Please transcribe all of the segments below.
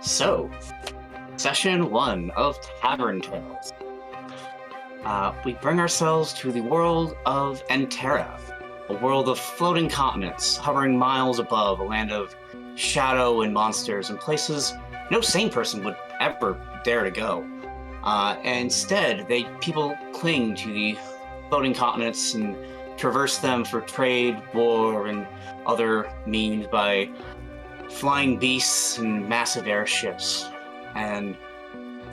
So, Session 1 of Tavern Tales. We bring ourselves to the world of Enterra, a world of floating continents hovering miles above, a land of shadow and monsters and places no sane person would ever dare to go. Instead, people cling to the floating continents and traverse them for trade, war, and other means by flying beasts and massive airships. And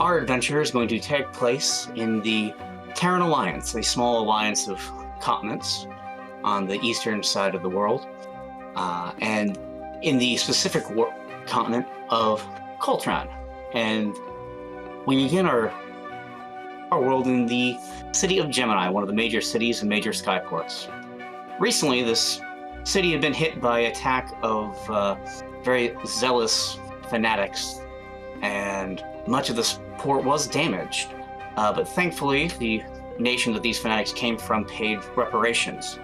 our adventure is going to take place in the Terran Alliance, a small alliance of continents on the eastern side of the world, and in the specific continent of Coltran. And we begin our world in the city of Gemini, one of the major cities and major skyports. Recently, this city had been hit by an attack of very zealous fanatics, and much of this port was damaged. But thankfully, the nation that these fanatics came from paid reparations.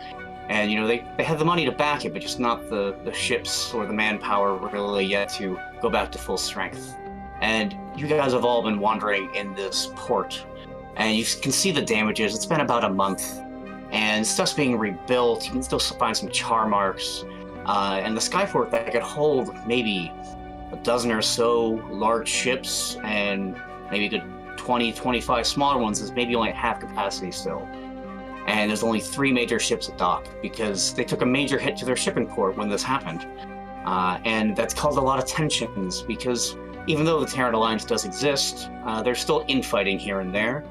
And, they had the money to back it, but just not the ships or the manpower really yet to go back to full strength. And you guys have all been wandering in this port, and you can see the damages. It's been about a month, and stuff's being rebuilt. You can still find some char marks. And the Skyport that could hold maybe a dozen or so large ships and maybe a good 20, 25 smaller ones is maybe only at half capacity still. And there's only 3 major ships at dock because they took a major hit to their shipping port when this happened. And that's caused a lot of tensions because even though the Terran Alliance does exist, there's still infighting here and there.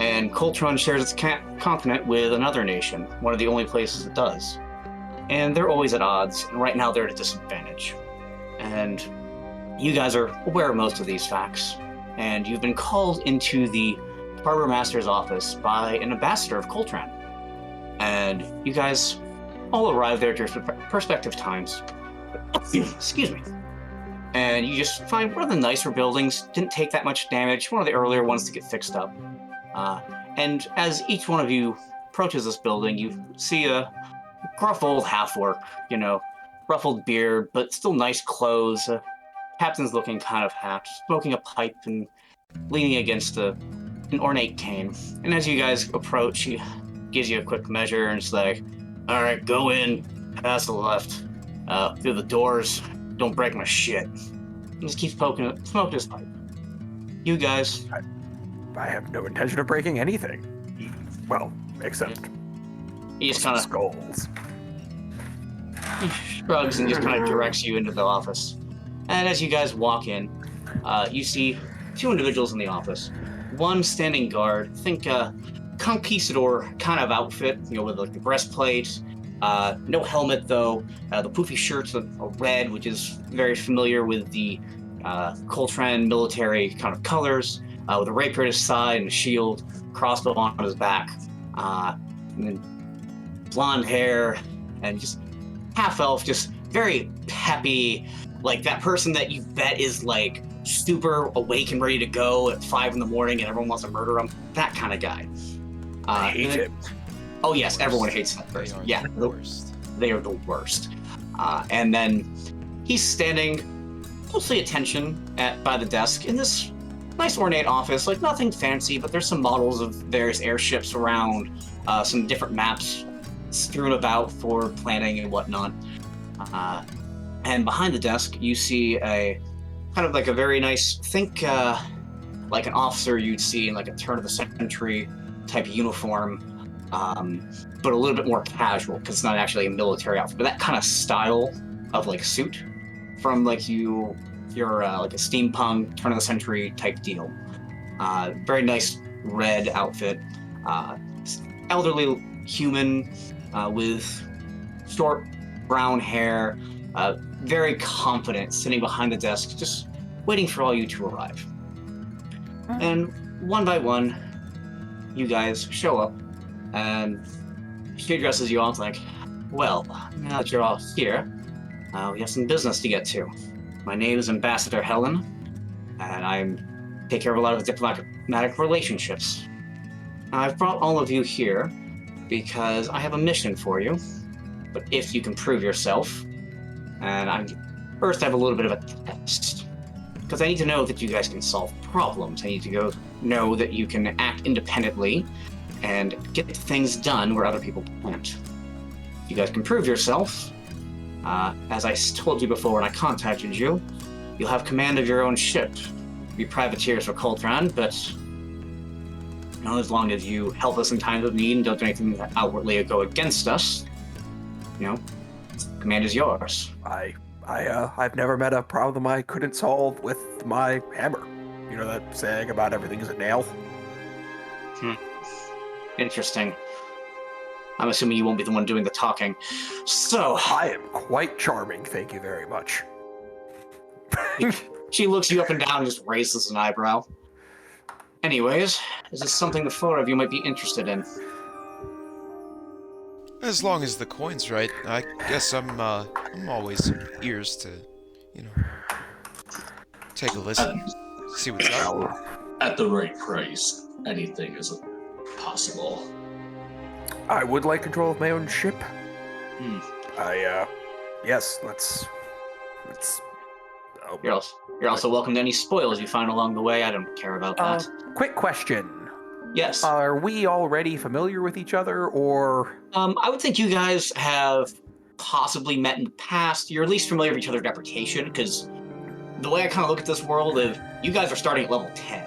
And Coltron shares its continent with another nation, one of the only places it does. And they're always at odds, and right now they're at a disadvantage. And you guys are aware of most of these facts, and you've been called into the Harbor Master's office by an ambassador of Coltran. And you guys all arrive there at your respective times. Excuse me. And you just find one of the nicer buildings, didn't take that much damage, one of the earlier ones to get fixed up. And as each one of you approaches this building, you see a gruff old half-orc, ruffled beard, but still nice clothes. Captain's looking kind of hacked, smoking a pipe and leaning against an ornate cane. And as you guys approach, he gives you a quick measure and it's like, all right, go in, past the left, through the doors, don't break my shit. He just keeps smoking his pipe. You guys... I have no intention of breaking anything. Well, except... He just kind of... skulls. He shrugs and just kind of directs you into the office. And as you guys walk in, you see 2 individuals in the office. One standing guard, think conquistador kind of outfit, with like the breastplate, no helmet though, the poofy shirt's a red, which is very familiar with the Coltran military kind of colors, with a rapier at his side and a shield, crossbow on his back, and then blonde hair, and just half-elf, just very peppy, like that person that you bet is like super awake and ready to go at 5 in the morning and everyone wants to murder him. That kind of guy. I hate him. Oh yes, everyone hates that person. Yeah, the worst. They are the worst. And then he's standing mostly attention by the desk in this nice ornate office, like nothing fancy, but there's some models of various airships around, some different maps strewn about for planning and whatnot. And behind the desk, you see a kind of like a very nice, think like an officer you'd see in like a turn of the century type uniform, but a little bit more casual because it's not actually a military outfit, but that kind of style of like suit from like you're like a steampunk turn of the century type deal. Very nice red outfit, elderly human with short brown hair, very confident, sitting behind the desk, just waiting for all you to arrive. And one by one, you guys show up, and she addresses you all like, well, now that you're all here, we have some business to get to. My name is Ambassador Helen, and I take care of a lot of diplomatic relationships. I've brought all of you here because I have a mission for you, but if you can prove yourself, and first I have a little bit of a test. Because I need to know that you guys can solve problems. I need to know that you can act independently and get things done where other people can't. If you guys can prove yourself, as I told you before when I contacted you, you'll have command of your own ship. Be privateers for Coltran, but as long as you help us in times of need and don't do anything that outwardly go against us, command is yours. I've never met a problem I couldn't solve with my hammer. You know that saying about everything is a nail? Interesting. I'm assuming you won't be the one doing the talking. So... I am quite charming, thank you very much. She looks you up and down and just raises an eyebrow. Anyways, is this something the four of you might be interested in? As long as the coin's right, I guess I'm always ears to, take a listen, see what's up. At the right price, anything is possible. I would like control of my own ship. Yes, let's. You're also welcome to any spoils you find along the way. I don't care about that. Quick question. Yes. Are we already familiar with each other, or? I would think you guys have possibly met in the past. You're at least familiar with each other's reputation, because the way I kind of look at this world is you guys are starting at level 10.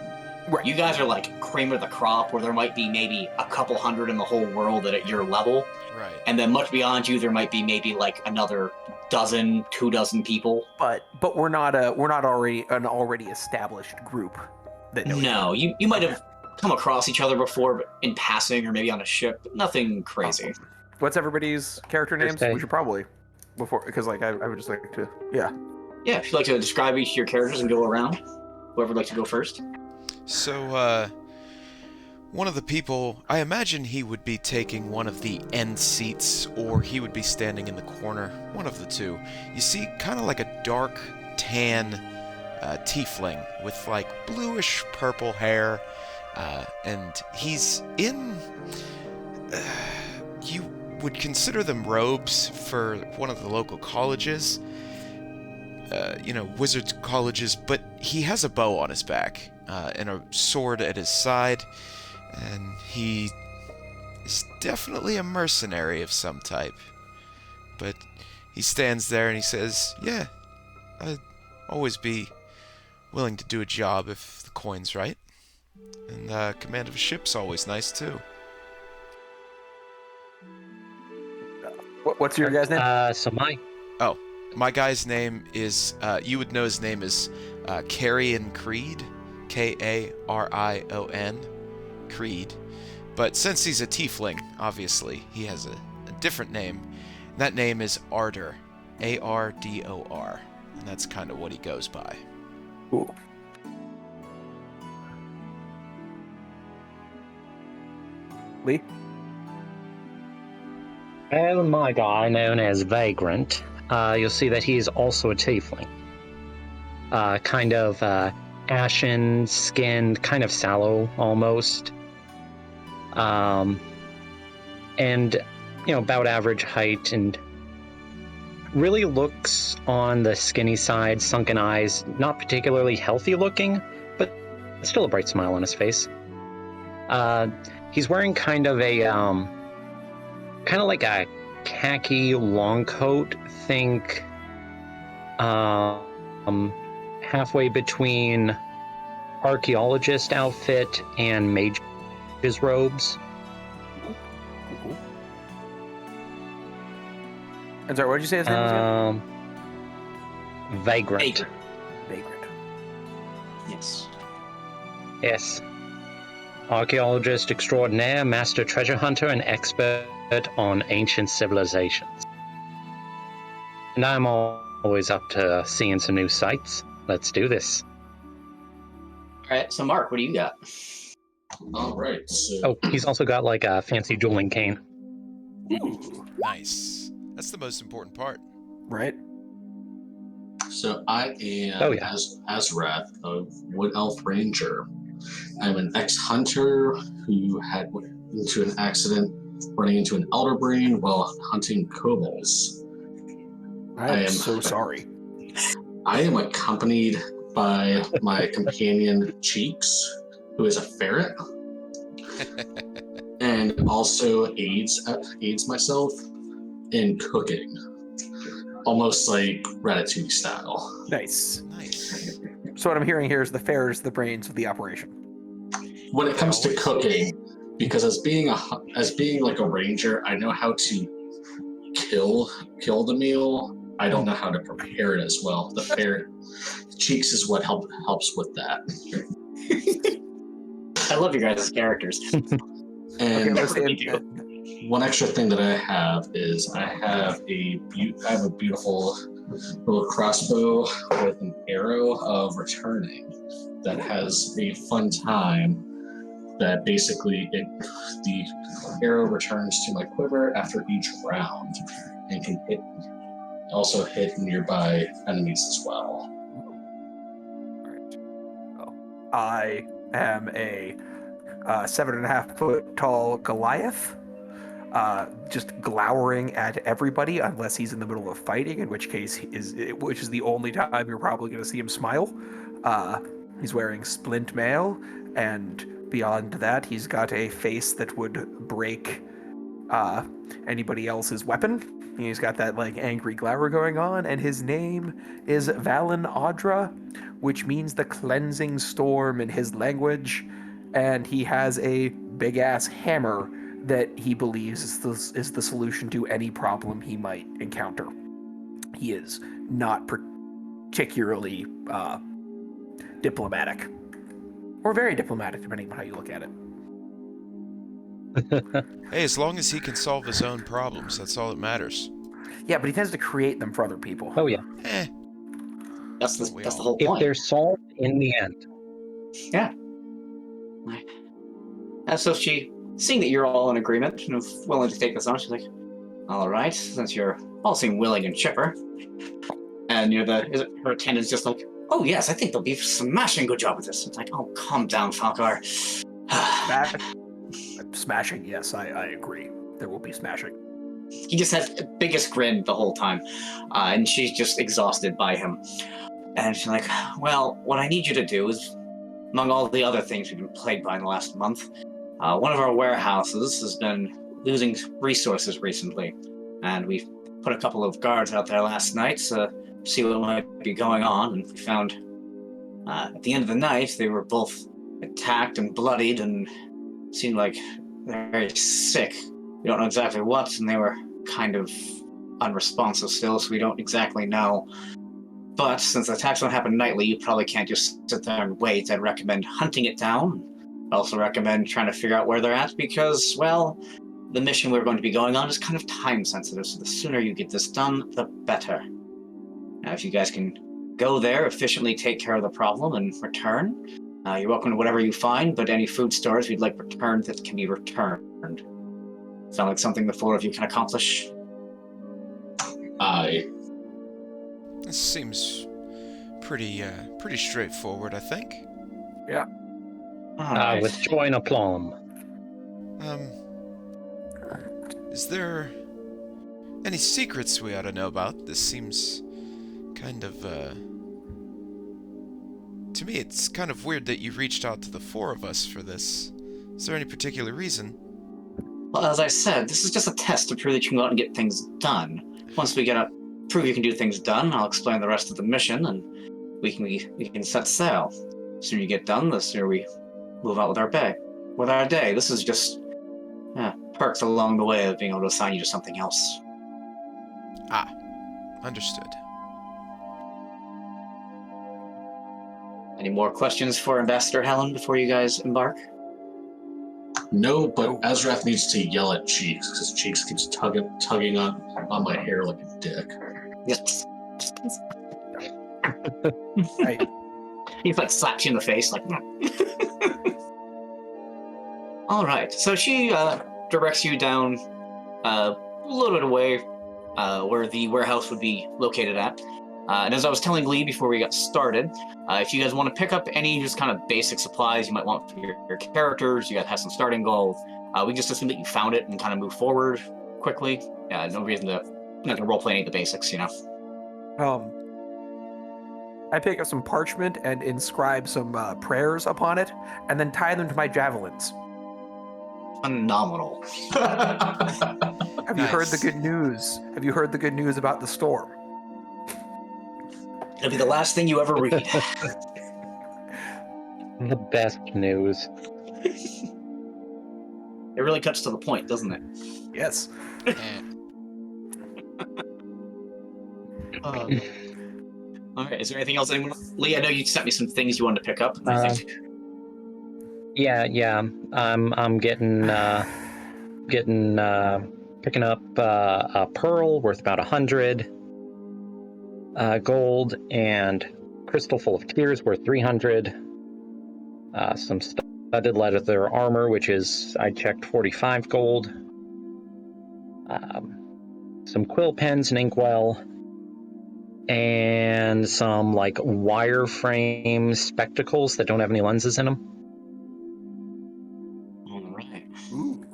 Right. You guys are like cream of the crop, where there might be maybe a couple hundred in the whole world that at your level. Right. And then much beyond you, there might be maybe like another 2 dozen people. But we're not already an already established group. That knows No, you might have come across each other before, but in passing or maybe on a ship, but nothing crazy. What's everybody's character names? Okay. We should probably because I would just like to Yeah, if you'd like to describe each of your characters and go around, whoever would like to go first. So, one of the people, I imagine he would be taking one of the end seats, or he would be standing in the corner, one of the two. You see, kind of like a dark tan tiefling with like bluish purple hair, and he's in, you would consider them robes for one of the local colleges, wizards colleges, but he has a bow on his back, and a sword at his side, and he is definitely a mercenary of some type. But he stands there and he says, yeah, I'd always be willing to do a job if the coin's right. And command of a ship's always nice too. What's your guy's name? My guy's name is, you would know his name is Carrion Creed, K-A-R-I-O-N, Creed. But since he's a tiefling, obviously, he has a different name. And that name is Ardor, A-R-D-O-R, and that's kind of what he goes by. Cool. Lee? And my guy, known as Vagrant, you'll see that he is also a tiefling. Kind of ashen skinned, kind of sallow almost. And, about average height, and really looks on the skinny side, sunken eyes, not particularly healthy looking, but still a bright smile on his face. He's wearing kind of like a khaki long coat, think halfway between archaeologist outfit and mage's robes. Cool. And sorry, what did you say his name was again? Vagrant. Vagrant. Yes. Yes. Archaeologist extraordinaire, master treasure hunter, and expert on ancient civilizations. And I'm always up to seeing some new sights. Let's do this. Alright, so Mark, what do you got? Alright, so... Oh, he's also got like a fancy dueling cane. Ooh, nice. That's the most important part. Right. So I am Azorath, a Wood Elf Ranger. I'm an ex-hunter who had went into an accident running into an elder brain while hunting kobolds. I am so sorry. I am accompanied by my companion Cheeks, who is a ferret, and also aids myself in cooking, almost like Ratatouille style. Nice. Nice. So what I'm hearing here is the fair is the brains of the operation. When it comes to cooking, because as being like a ranger, I know how to kill the meal. I don't know how to prepare it as well. The fair Cheeks is what helps with that. I love you guys' characters. And Okay, one extra thing that I have is I have a beautiful little crossbow with an arrow of returning that has a fun time. That basically the arrow returns to my quiver after each round and can also hit nearby enemies as well. Alright. Well, I am a 7.5 foot tall Goliath, just glowering at everybody unless he's in the middle of fighting, in which case which is the only time you're probably going to see him smile. He's wearing splint mail, and beyond that, he's got a face that would break anybody else's weapon. He's got that like angry glower going on, and his name is Valen Audra, which means the cleansing storm in his language, and he has a big ass hammer that he believes is the solution to any problem he might encounter. He is not particularly diplomatic, or very diplomatic, depending on how you look at it. Hey, as long as he can solve his own problems, that's all that matters. Yeah, but he tends to create them for other people. Oh, yeah. That's the whole If point. they're solved in the end. Yeah. And so she, seeing that you're all in agreement and willing to take this on, she's like, all right, since you're all seem willing and chipper. And her attendant's just like, oh yes, I think they'll be smashing good job with this. It's like, oh, calm down, Falcar. Smashing, yes, I agree. There will be smashing. He just has the biggest grin the whole time. And she's just exhausted by him. And she's like, well, what I need you to do is, among all the other things we've been plagued by in the last month, one of our warehouses has been losing resources recently. And we've put a couple of guards out there last night to see what might be going on. And we found, at the end of the night, they were both attacked and bloodied and seemed like they're very sick. We don't know exactly what, and they were kind of unresponsive still, so we don't exactly know. But since the attacks don't happen nightly, you probably can't just sit there and wait. I'd recommend hunting it down. I'd also recommend trying to figure out where they're at because, well, the mission we're going to be going on is kind of time sensitive, so the sooner you get this done, the better. Now, if you guys can go there, efficiently take care of the problem, and return, you're welcome to whatever you find, but any food stores we'd like returned that can be returned. Sound like something the four of you can accomplish? Aye. This seems pretty straightforward, I think. Yeah. Alright. With joy and aplomb. Is there any secrets we ought to know about? This seems kind of, to me, it's kind of weird that you reached out to the four of us for this. Is there any particular reason? Well, as I said, this is just a test to prove that you can go out and get things done. Once we prove you can do things done, I'll explain the rest of the mission, and we can set sail. The sooner you get done, the sooner we move out with our day. This is just perks along the way of being able to assign you to something else. Ah, understood. Any more questions for Ambassador Helen before you guys embark? No, but Azorath needs to yell at Cheeks because Cheeks keeps tugging on my hair like a dick. Yes. Right. He slaps you in the face like. All right, so she directs you down a little bit away where the warehouse would be located at. And as I was telling Lee before we got started, if you guys want to pick up any just kind of basic supplies you might want for your characters, you guys have some starting gold, we just assume that you found it and kind of move forward quickly. No reason to roleplay any of the basics, you know. I pick up some parchment and inscribe some prayers upon it, and then tie them to my javelins. Phenomenal. Have you heard the good news? Have you heard the good news about the storm? It'll be the last thing you ever read. The best news. It really cuts to the point, doesn't it? Yes. All right. Is there anything else anyone? Lee, I know you sent me some things you wanted to pick up. Yeah. I'm getting picking up a pearl worth about 100 gold, and crystal full of tears worth 300. Some studded leather armor, which is, I checked, 45 gold. Some quill pens and inkwell, and some like wireframe spectacles that don't have any lenses in them. All right. Ooh.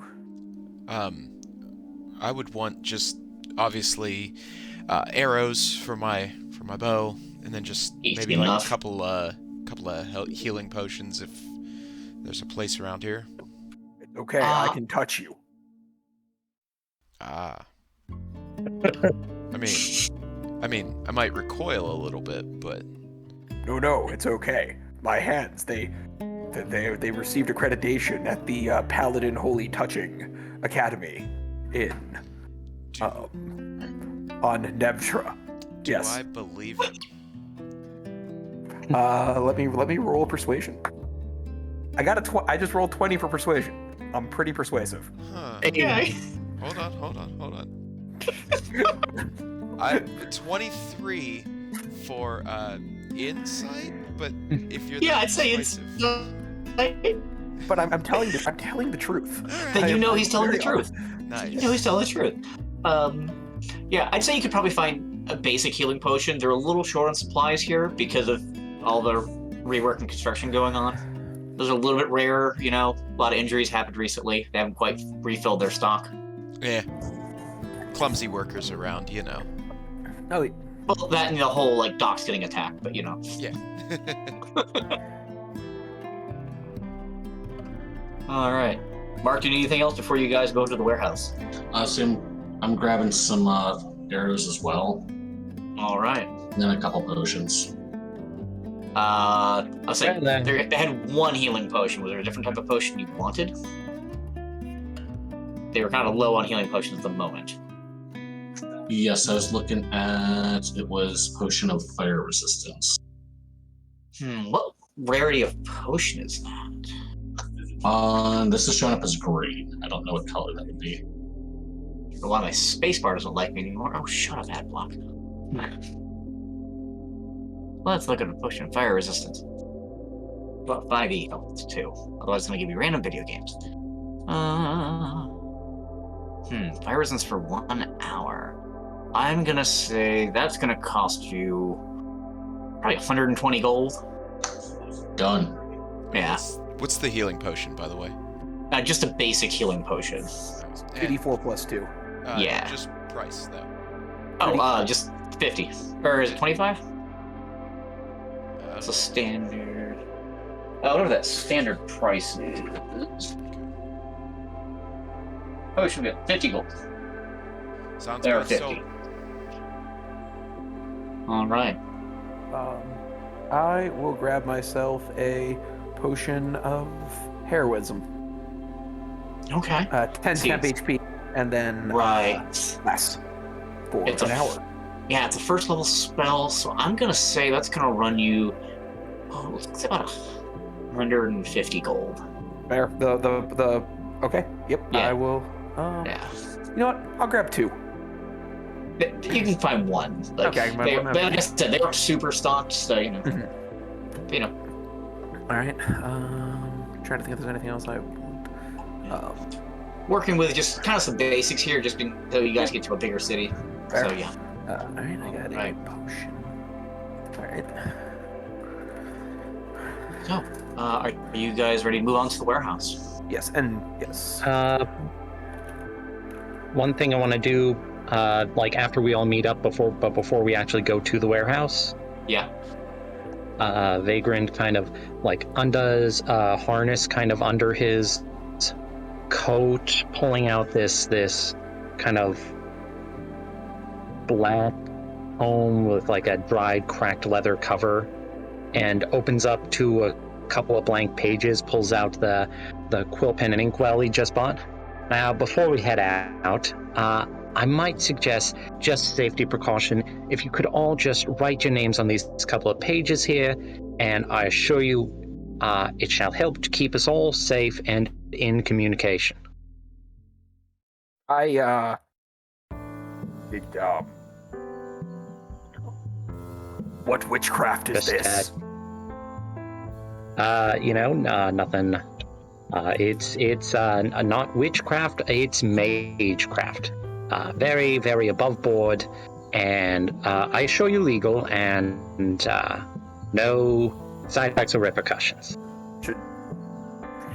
I would want just obviously arrows for my bow, and then just Easy maybe enough. like a couple of healing potions if there's a place around here. Okay, I can touch you. Ah. I mean, I might recoil a little bit, but No, it's okay. My hands, they received accreditation at the Paladin Holy Touching Academy on Nevtra. do Yes. I believe it? Let me roll persuasion. I just rolled 20 for persuasion. I'm pretty persuasive. Huh. Okay. Hold on. 23 for insight, but if you're Yeah, that I'd say it's. persuasive- But I'm telling the truth. Then you I know am he's telling the very truth. Nice. You know he's telling the truth. Yeah, I'd say you could probably find a basic healing potion. They're a little short on supplies here because of all the rework and construction going on. Those are a little bit rarer, you know. A lot of injuries happened recently. They haven't quite refilled their stock. Yeah. Clumsy workers around, you know. Oh, Well, that and the whole like docks getting attacked, but you know. Yeah. All right, Mark, do you need anything else before you guys go to the warehouse? So I'm grabbing some arrows as well, All right. and then a couple potions. I'll say Well, then. they had one healing potion. Was there a different type of potion you wanted? They were kind of low on healing potions at the moment. Yes, I was looking at it was potion of fire resistance. What rarity of potion is that? This is showing up as green. I don't know what color that would be. Why my spacebar doesn't like me anymore. Oh, shut up, Adblock. Let's look at a potion of fire resistance. Well, 5e. Oh, it's 2. Otherwise, it's going to give you random video games. Fire resistance for 1 hour. I'm going to say that's going to cost you probably 120 gold. Done. Yeah. What's the healing potion, by the way? Just a basic healing potion. 84 plus 2. Yeah. Just price, though. Oh, just 50. Or is it 25? That's a standard. Whatever that standard price is. Potion get 50 gold. Sounds There are good. 50. All right. I will grab myself a potion of heroism. Okay. 10 temp Seems- HP, and then Right. less for It's an hour. Yeah, it's a first level spell, so I'm gonna say that's gonna run you. Oh, it's about 150 gold. There. The okay. Yep. Yeah. I will. Yeah. You know what? I'll grab 2. You can find one. Like, Okay, but like I said, they aren't super stocked, so you know. You know. All right. Trying to think if there's anything else I want. Working with just kind of some basics here, just until you guys get to a bigger city. Fair. So yeah. All right. I got Right. a potion. All right. So, are you guys ready to move on to the warehouse? Yes, and yes. One thing I want to do, like after we all meet up before we actually go to the warehouse, Yeah. Vagrant kind of like undoes a harness kind of under his coat, pulling out this kind of black home with like a dried, cracked leather cover, and opens up to a couple of blank pages, pulls out the quill pen and inkwell he just bought. Now, before we head out, I might suggest, just safety precaution, if you could all just write your names on these couple of pages here, and I assure you, it shall help to keep us all safe and in communication. What witchcraft is this? Nothing. It's not witchcraft, it's magecraft. Very, very above board, and I assure you legal, and no side effects or repercussions. Should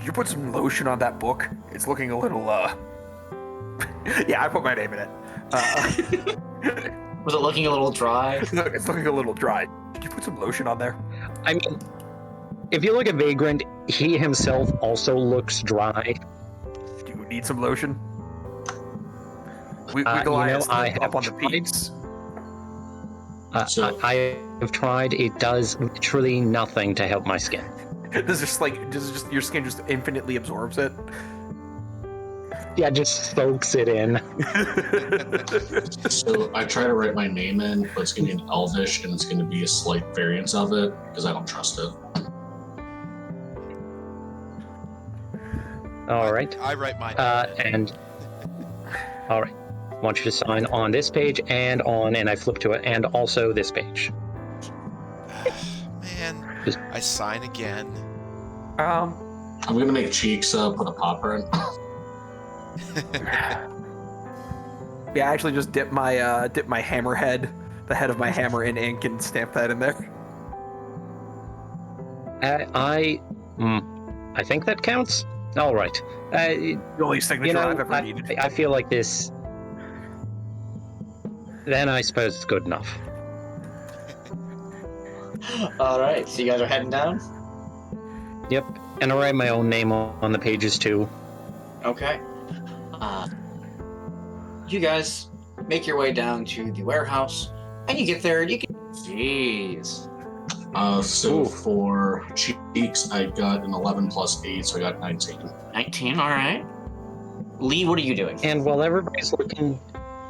you put some lotion on that book? It's looking a little, Yeah, I put my name in it. Was it looking a little dry? It's looking a little dry. Did you put some lotion on there? I mean, if you look at Vagrant, he himself also looks dry. Do you need some lotion? Goliath I have up on the peaks. I have tried. It does literally nothing to help my skin. Does your skin just infinitely absorbs it? Yeah, just soaks it in. So I try to write my name in, but it's going to be in Elvish, and it's going to be a slight variance of it, because I don't trust it. All right. I write mine. All right. I want you to sign on this page and I flip to it, and also this page. Man, I sign again. I'm going to make Cheeks put a popper in. Yeah, I actually just dip my hammerhead, the head of my hammer, in ink and stamp that in there. I think that counts. All right. The only signature I've ever needed. I feel like this. Then I suppose it's good enough. All right, so you guys are heading down? Yep, and I write my own name on the pages too. Okay. You guys make your way down to the warehouse, and you get there, and you can... Jeez. So for Cheeks, I got an 11 plus 8, so I got 19. 19, all right. Lee, what are you doing? And while everybody's looking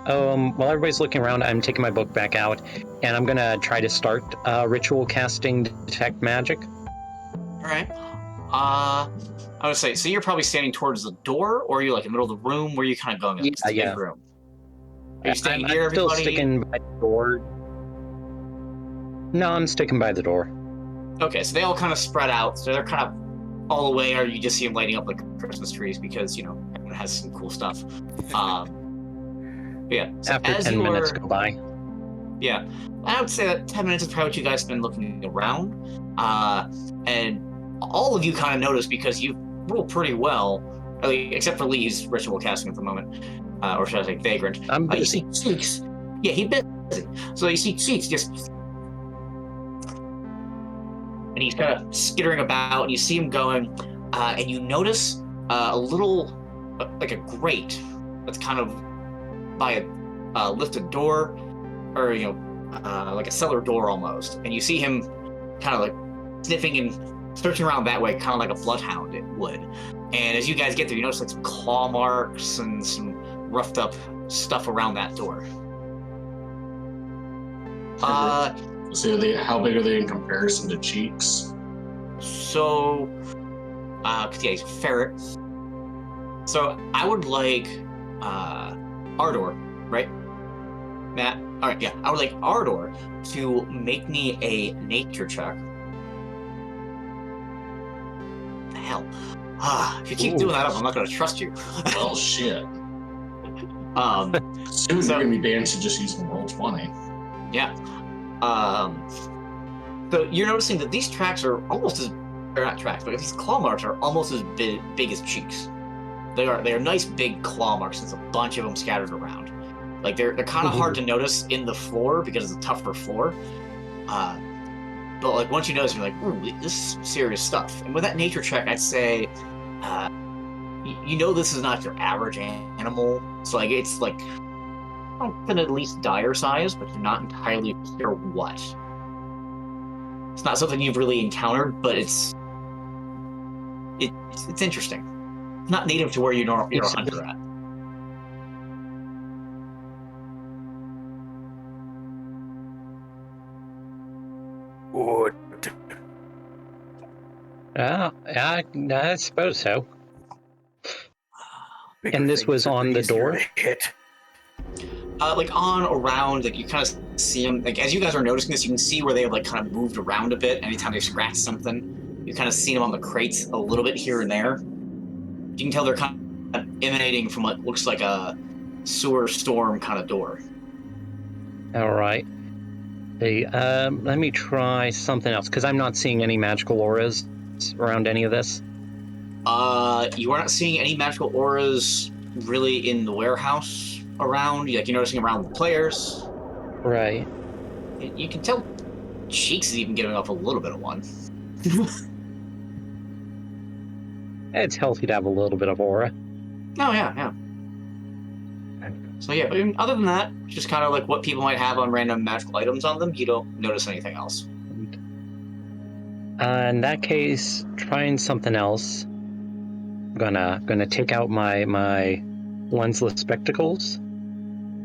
around, I'm taking my book back out, and I'm gonna try to start ritual casting detect magic. All right. I would say, so you're probably standing towards the door, or are you like in the middle of the room? Where are you kind of going? Yeah. Room? Are you staying I'm near still everybody? sticking by the door. No, I'm sticking by the door. Okay, so they all kind of spread out. So they're kind of all the way, or you just see them lighting up like Christmas trees because, everyone has some cool stuff. Yeah. So After 10 minutes go by. Yeah. I would say that 10 minutes is probably what you guys spend looking around. And all of you kind of notice because you roll pretty well, except for Lee's ritual casting at the moment. Or should I say Vagrant. I'm busy. You see Cheeks. Yeah, he's busy. So you see Cheeks just... And he's kind of skittering about, and you see him going, and you notice a little, like a grate that's kind of by a lifted door, or, like a cellar door almost. And you see him kind of like sniffing and searching around that way, kind of like a bloodhound it would. And as you guys get there, you notice like some claw marks and some roughed up stuff around that door. So how big are they in comparison to Cheeks? So, he's a ferret. So I would like Ardor, right? Matt? All right, yeah. I would like Ardor to make me a nature check. What the hell? If you keep doing that up, I'm not going to trust you. Well, shit. Soon you're going to be banned to just using roll 20. Yeah. So you're noticing that these tracks are almost as, or not tracks, but these claw marks are almost as big as Cheeks. They are nice big claw marks. There's a bunch of them scattered around. Like they're kind of hard to notice in the floor because it's a tougher floor. But like once you notice, you're like, ooh, this is serious stuff. And with that nature check, I'd say, you know, this is not your average animal. So like it's like something at least dire size, but you're not entirely sure what. It's not something you've really encountered, but it's interesting. It's not native to where you're a hunter at. Wood. I suppose so. Bigger And this things was are on the easier door? to hit. Like on around, like you kind of see them. Like as you guys are noticing this, you can see where they have like kind of moved around a bit. Anytime they scratch something, you kind of see them on the crates a little bit here and there. You can tell they're kind of emanating from what looks like a sewer storm kind of door. All right. Hey, let me try something else, because I'm not seeing any magical auras around any of this. You are not seeing any magical auras really in the warehouse around. Like you're noticing around the players. Right. You can tell Cheeks is even giving off a little bit of one. It's healthy to have a little bit of aura. Oh, yeah. So yeah, but other than that, just kind of like what people might have on random magical items on them, you don't notice anything else. In that case, trying something else. I'm gonna take out my lensless spectacles,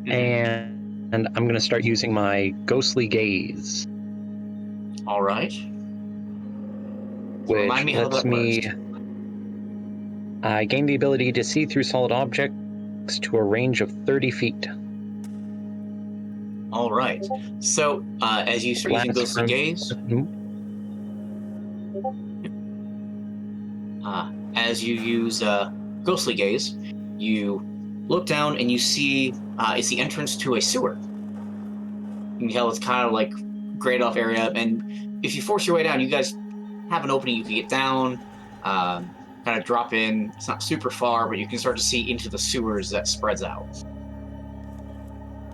and I'm gonna start using my ghostly gaze. All right. Which Remind me how lets that me works. gain the ability to see through solid objects to a range of 30 feet. All right. So as you start using ghostly gaze, as you use ghostly gaze, you look down and you see it's the entrance to a sewer. You can tell it's kind of like grayed off area, and if you force your way down, you guys have an opening you can get down, kind of drop in. It's not super far, but you can start to see into the sewers that spreads out.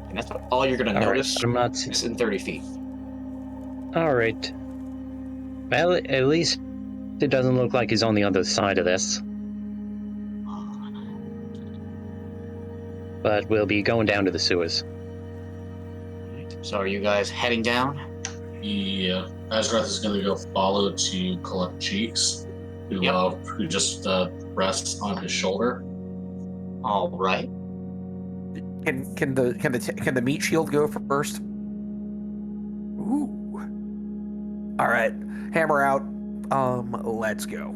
And that's all you're going to notice. Right, I'm not is in 30 feet. All right. Well, at least it doesn't look like he's on the other side of this. But we'll be going down to the sewers. So are you guys heading down? Yeah, Azorath is going to go follow to collect Cheeks, who just rests on his shoulder. All right. Can the meat shield go first? Ooh. All right, hammer out. Let's go.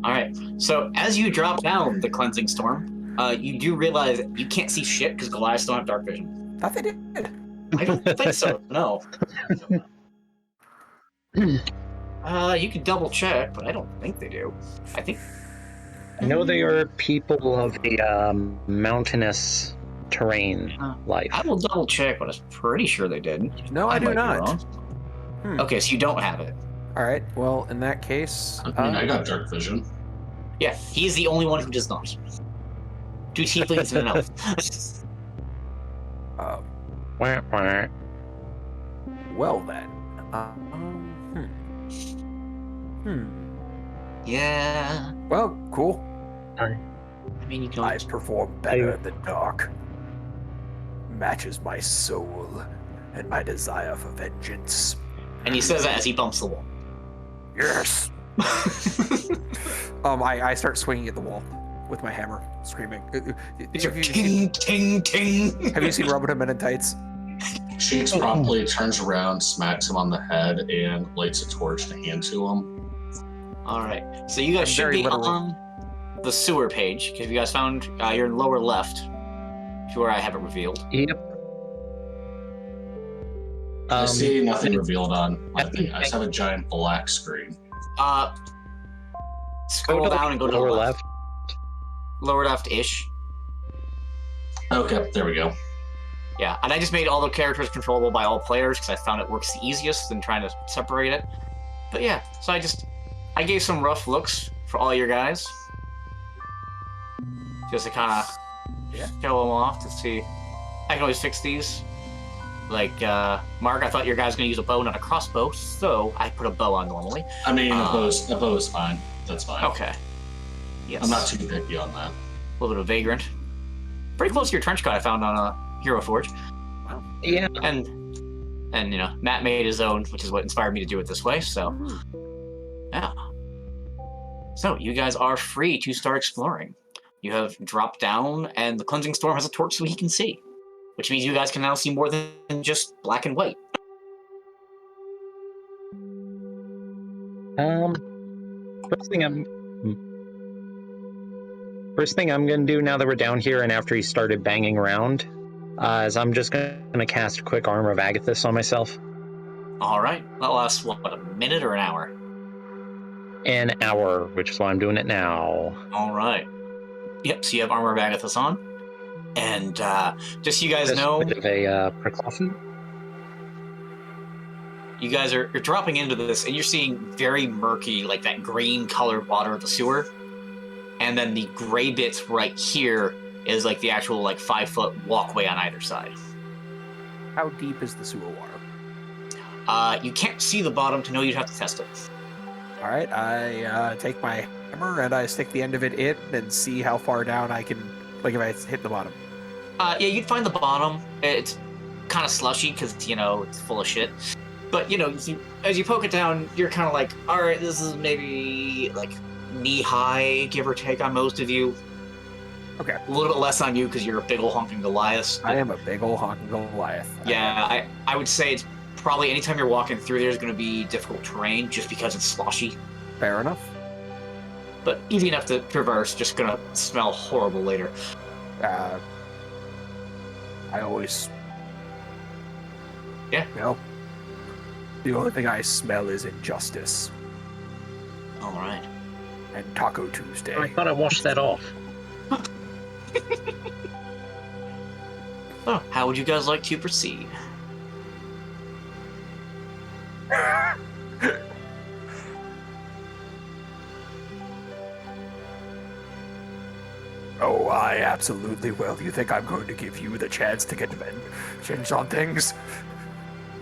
All right. So as you drop down the cleansing storm, you do realize you can't see shit because Goliaths don't have dark vision. Thought they did. I don't think so. No. You can double check, but I don't think they do. I know they are people of the mountainous terrain life. I will double check, but I'm pretty sure they did. No, I do not. Okay, so you don't have it. All right. Well, in that case, I mean, I got dark vision. Yeah, he's the only one who does not. 2 tieflings and an elf. Well then. Yeah. Well, cool. I mean, you can. I perform better in the dark. Matches my soul and my desire for vengeance. And he says that as he bumps the wall. Yes. I start swinging at the wall with my hammer, screaming. It's your ting, ting, ting. Have you seen Robin Hood Men in Tights? Cheeks promptly turns around, smacks him on the head, and lights a torch to hand to him. All right. So you guys should be on the sewer page because you guys found you're in lower left, to where I have it revealed. Yep. I see nothing revealed on my thing. I just have a giant black screen. Scroll down and go to lower the left. Lower left-ish. Okay, there we go. Yeah, and I just made all the characters controllable by all players because I found it works the easiest than trying to separate it. But yeah, so I gave some rough looks for all your guys. Just to kind of show them off to see. I can always fix these. Like, Mark, I thought your guy's going to use a bow, not a crossbow, so I put a bow on normally. I mean, a bow is fine. That's fine. Okay. Yes. I'm not too picky on that. A little bit of Vagrant. Pretty close to your trench coat I found on Hero Forge. Wow. Yeah. And you know, Matt made his own, which is what inspired me to do it this way, so... Yeah. So, you guys are free to start exploring. You have dropped down, and the Cleansing Storm has a torch so he can see. Which means you guys can now see more than just black and white. First thing I'm gonna do now that we're down here and after he started banging around, is I'm just gonna cast a quick Armor of Agathis on myself. Alright, that lasts, what, a minute or an hour? An hour, which is why I'm doing it now. Alright. Yep, so you have Armor of Agathis on. And just so you guys know... A bit of a precaution. You guys are dropping into this, and you're seeing very murky, like that green-colored water of the sewer. And then the gray bits right here is like the actual, like, 5-foot walkway on either side. How deep is the sewer water? You can't see the bottom to know you'd have to test it. All right, I take my hammer and I stick the end of it in and see how far down I can, like if I hit the bottom. Yeah, you'd find the bottom. It's kind of slushy because, you know, it's full of shit. But, you know, as you poke it down, you're kind of like, all right, this is maybe, like, knee-high, give or take, on most of you. Okay. A little bit less on you because you're a big ol' honking Goliath. I am a big ol' honking Goliath. Yeah, I would say it's probably anytime you're walking through there's going to be difficult terrain just because it's sloshy. Fair enough. But easy enough to traverse, just going to smell horrible later. I always... Yeah? You know, the only thing I smell is injustice. All right. And Taco Tuesday. I thought I washed that off. So, how would you guys like to proceed? Oh, I absolutely will. You think I'm going to give you the chance to get vengeance on things?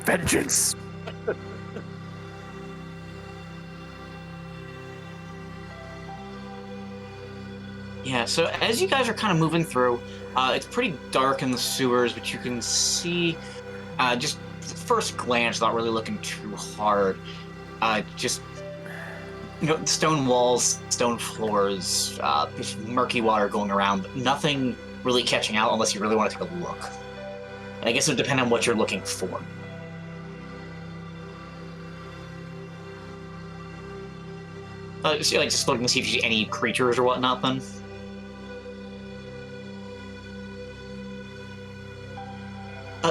Vengeance! Yeah, so as you guys are kind of moving through, it's pretty dark in the sewers, but you can see, just at first glance, not really looking too hard, just, you know, stone walls, stone floors, just murky water going around, but nothing really catching out unless you really want to take a look. And I guess it would depend on what you're looking for. Just looking to see if you see any creatures or whatnot, then.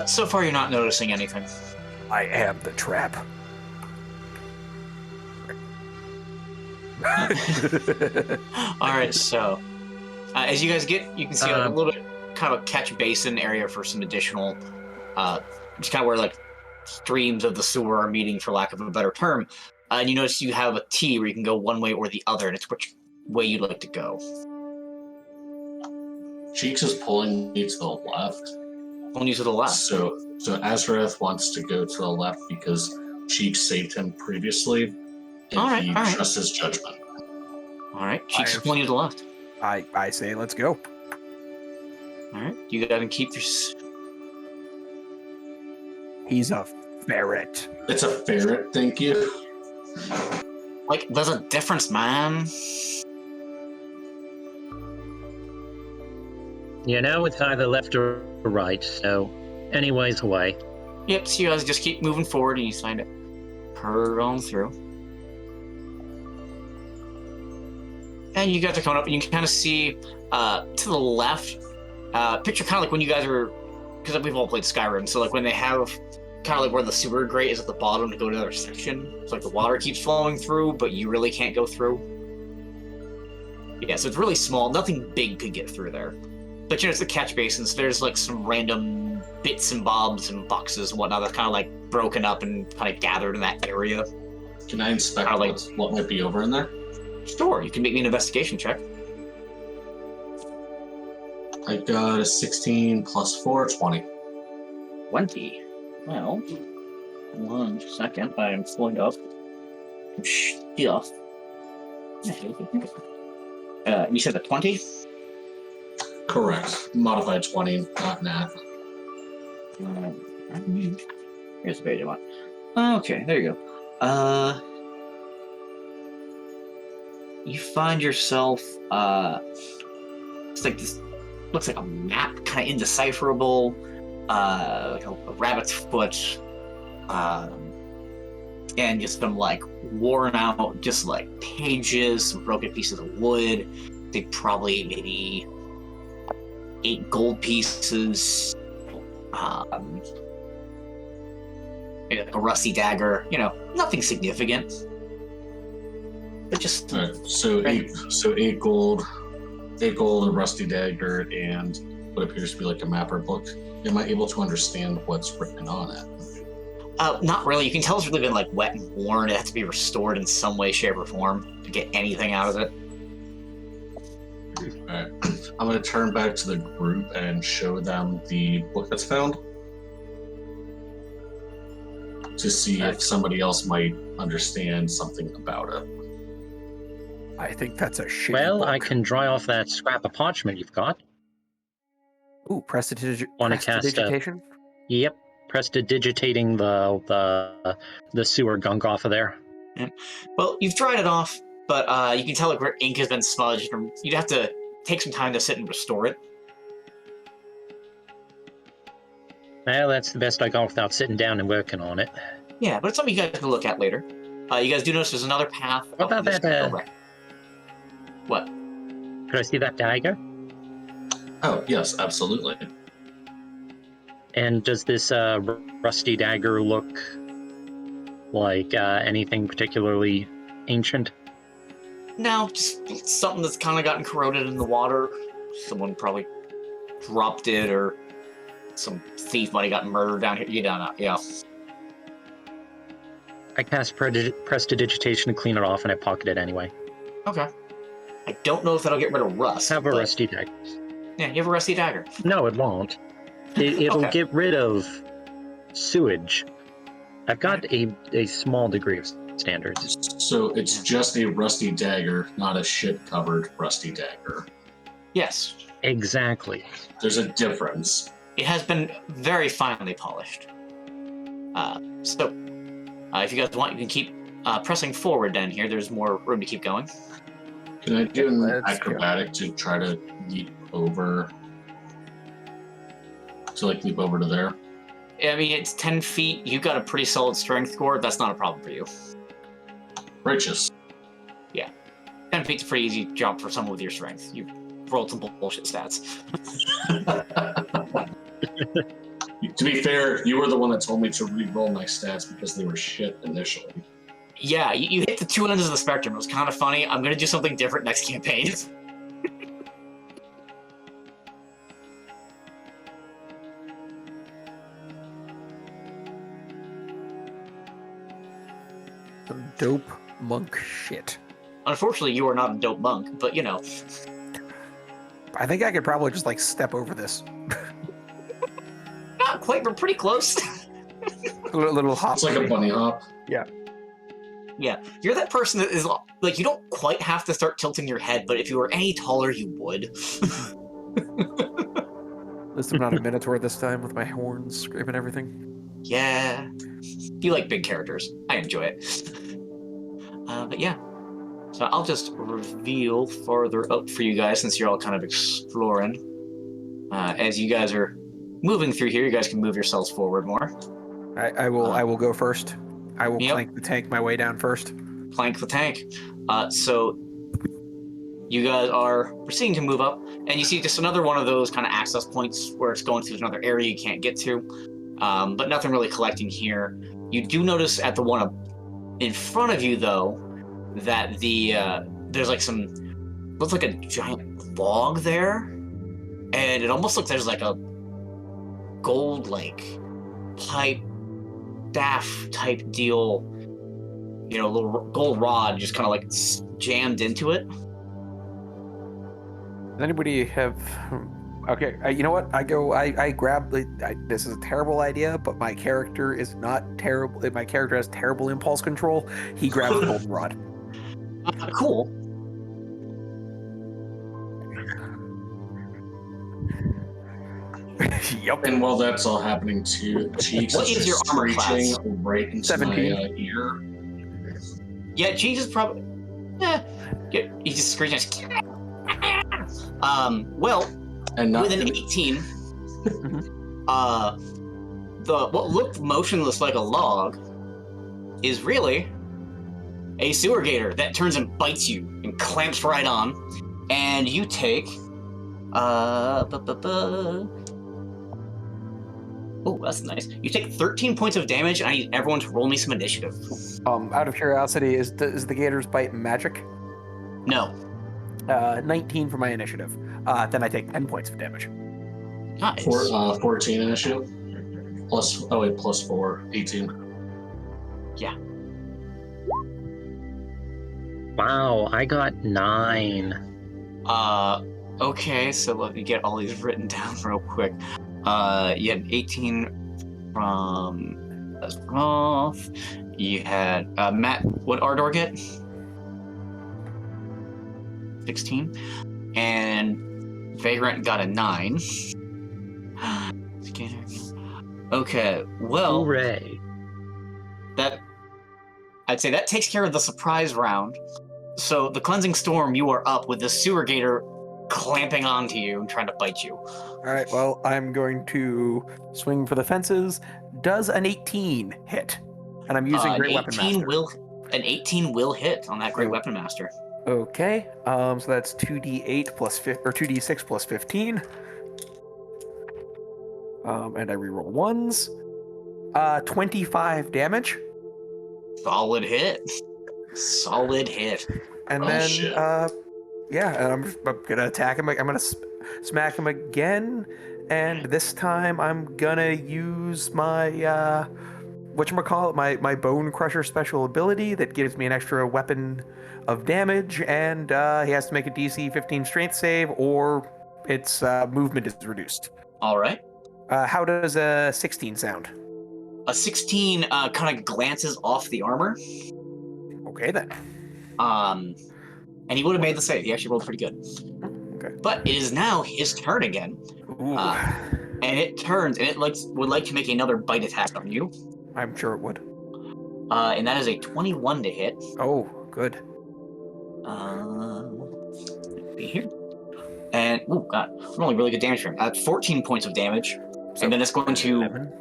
So far, you're not noticing anything. I am the trap. All right, so as you guys you can see a little bit kind of a catch basin area for some additional, just kind of where like streams of the sewer are meeting, for lack of a better term. And you notice you have a T where you can go one way or the other, and it's which way you'd like to go. Cheeks is pulling me to the left. Pulling you to the left. So Azorath wants to go to the left because Cheeks saved him previously, and he trusts his judgment. All right, Cheeks is pulling you to the left. I say let's go. All right, you gotta keep your... He's a ferret. It's a ferret, thank you. Like, there's a difference, man. You know, it's either left or right, so anyways away. Yep, so you guys just keep moving forward and you find it. Hurry on through. And you guys are coming up and you can kind of see to the left, picture kind of like when you guys were, because we've all played Skyrim, so like when they have kind of like where the sewer grate is at the bottom to go to another section. It's like the water keeps flowing through, but you really can't go through. Yeah, so it's really small. Nothing big could get through there. But you know, it's the catch basins. There's like some random bits and bobs and boxes and whatnot that's kind of like broken up and kind of gathered in that area. Can I inspect what might be over in there? Sure, you can make me an investigation check. I got a 16 plus 4, 20. 20. Well, 1 second. I am pulling up some stuff. You said a 20? Correct. Modified 20, not nat. Here's the page I want. Okay, there you go. You find yourself, it's like this, looks like a map, kind of indecipherable, like a rabbit's foot, and just some, like, worn out, just, like, pages, some broken pieces of wood. I think probably maybe 8 gold pieces, maybe like a rusty dagger, nothing significant. But just All right, so eight gold, a rusty dagger, and what appears to be like a mapper book. Am I able to understand what's written on it? Not really. You can tell it's really been like wet and worn. It has to be restored in some way, shape, or form to get anything out of it. All right. I'm going to turn back to the group and show them the book that's found to see if somebody else might understand something about it. I think that's a shitty Well, book. I can dry off that scrap of parchment you've got. Ooh, Wanna cast a- prestidigitation? Yep, prestidigitating the sewer gunk off of there. Well, you've dried it off, but you can tell like where ink has been smudged. You'd have to take some time to sit and restore it. Well, that's the best I got without sitting down and working on it. Yeah, but it's something you guys can look at later. You guys do notice there's another path. What about that, What? Could I see that dagger? Oh, yes, absolutely. And does this rusty dagger look like anything particularly ancient? No, just something that's kind of gotten corroded in the water. Someone probably dropped it, or some thief might have gotten murdered down here. You don't know, yeah. I cast prestidigitation to clean it off, and I pocket it anyway. Okay. I don't know if that'll get rid of rust. Have a but- rusty dagger. Yeah, you have a rusty dagger. No, it won't. It'll Okay. get rid of sewage. I've got a small degree of standards. So it's just a rusty dagger, not a shit-covered rusty dagger. Yes. Exactly. There's a difference. It has been very finely polished. So, if you guys want, you can keep pressing forward down here. There's more room to keep going. Can I do an Let's acrobatic to try to leap over? To leap over to there? I mean, it's 10 feet. You've got a pretty solid strength score. That's not a problem for you. Righteous. 10 feet's a pretty easy jump for someone with your strength. You've rolled some bullshit stats. To be fair, you were the one that told me to re-roll my stats because they were shit initially. Yeah, you hit the two ends of the spectrum. It was kind of funny. I'm going to do something different next campaign. Some dope monk shit. Unfortunately, you are not a dope monk, but I think I could probably just step over this. not quite, but pretty close. A little hop. It's like a bunny hop. Yeah, you're that person that is like, you don't quite have to start tilting your head, but if you were any taller, you would. At least I'm not a minotaur this time with my horns screaming everything. Yeah, you like big characters. I enjoy it. But yeah, so I'll just reveal farther up for you guys since you're all kind of exploring. As you guys are moving through here, you guys can move yourselves forward more. I will go first. I will Yep. plank the tank my way down first. Plank the tank. So you guys are proceeding to move up, and you see just another one of those kind of access points where it's going to another area you can't get to, but nothing really collecting here. You do notice at the one up in front of you, though, that there's looks like a giant log there, and it almost looks there's like a gold pipe staff type deal, little gold rod just kind of jammed into it. Does anybody have Okay, you know what? I grab. This is a terrible idea, but my character is not terrible. My character has terrible impulse control. He grabs the goldenrod. Cool. Yup. And while that's all happening too, Cheeks What is is your just armor screeching class? right into 17. my ear. Yeah, Jesus probably. Yeah, he just screeches. Well, And not with an and- 18, what looked motionless like a log is really a sewer gator that turns and bites you and clamps right on, and you take oh, that's nice. You take 13 points of damage, and I need everyone to roll me some initiative. Out of curiosity, is the gator's bite magic? No. 19 for my initiative. Then I take 10 points of damage. Nice. 14 initiative. Plus 4, 18. Yeah. Wow, I got 9. Okay, so let me get all these written down real quick. You had 18 from Azorath. You had Matt. What Ardor get? 16. And Vagrant got a 9. Okay, well, Hooray. I'd say that takes care of the surprise round. So the Cleansing Storm, you are up with the sewer gator clamping onto you and trying to bite you. All right, well, I'm going to swing for the fences. Does an 18 hit? And I'm using Great Weapon Master. An 18 will hit on that Great Weapon Master. Okay, so that's 2d8 plus 2d6 plus 15. And I reroll ones. 25 damage. Solid hit. Solid hit. And shit. Yeah, and I'm gonna attack him. I'm gonna smack him again, and this time I'm gonna use my my Bone Crusher special ability that gives me an extra weapon of damage, and he has to make a DC 15 Strength save, or its movement is reduced. All right. How does a 16 sound? A 16 kind of glances off the armor. Okay then. And he would have made the save. He actually rolled pretty good. Okay. But it is now his turn again. Ooh. And it turns, and it would like to make another bite attack on you. I'm sure it would. And that is a 21 to hit. Oh, good. Let's see here. And, oh god, rolling really good damage for him. 14 points of damage. So, and then it's going to 11.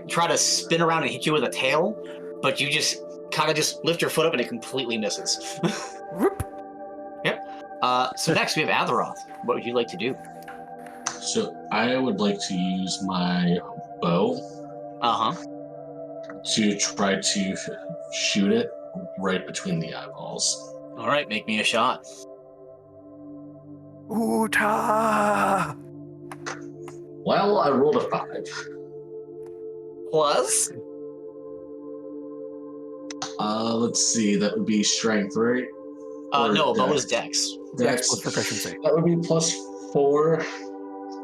try to spin around and hit you with a tail, but you just kind of just lift your foot up and it completely misses. Whoop. Yep. So next we have Azorath. What would you like to do? So I would like to use my bow to try to shoot it right between the eyeballs. All right, make me a shot. Uta! Well, I rolled a 5. Plus? Let's see, that would be strength, right? No, bow is dex. Dex plus proficiency. That would be plus 4.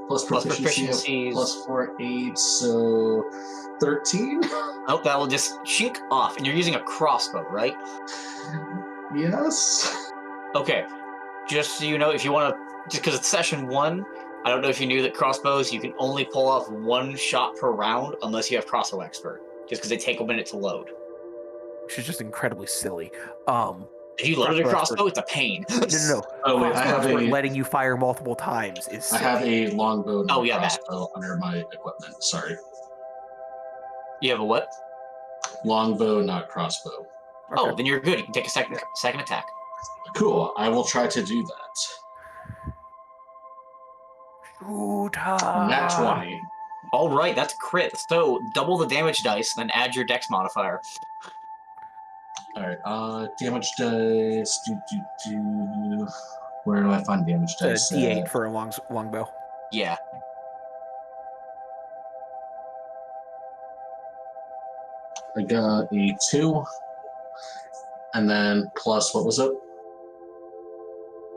Plus proficiency of plus 4, 8, so 13? Oh, that will just shink off. And you're using a crossbow, right? Yes. Okay. Just so you know, if you want to, just because it's session 1, I don't know if you knew that crossbows, you can only pull off 1 shot per round unless you have crossbow expert. Just because they take a minute to load. Which is just incredibly silly. If you loaded a crossbow, it's a pain. No. Oh wait, I have letting you fire multiple times is silly. I have a longbow and Oh, yeah, crossbow under my equipment. Sorry. You have a what? Longbow, not crossbow. Okay. Oh, then you're good. You can take a second attack. Cool. I will try to do that. Uta! Nat 20. All right, that's crit. So double the damage dice, then add your dex modifier. Alright, damage dice. Where do I find damage dice? D8 for a longbow. Yeah. I got a 2. And then plus, what was it?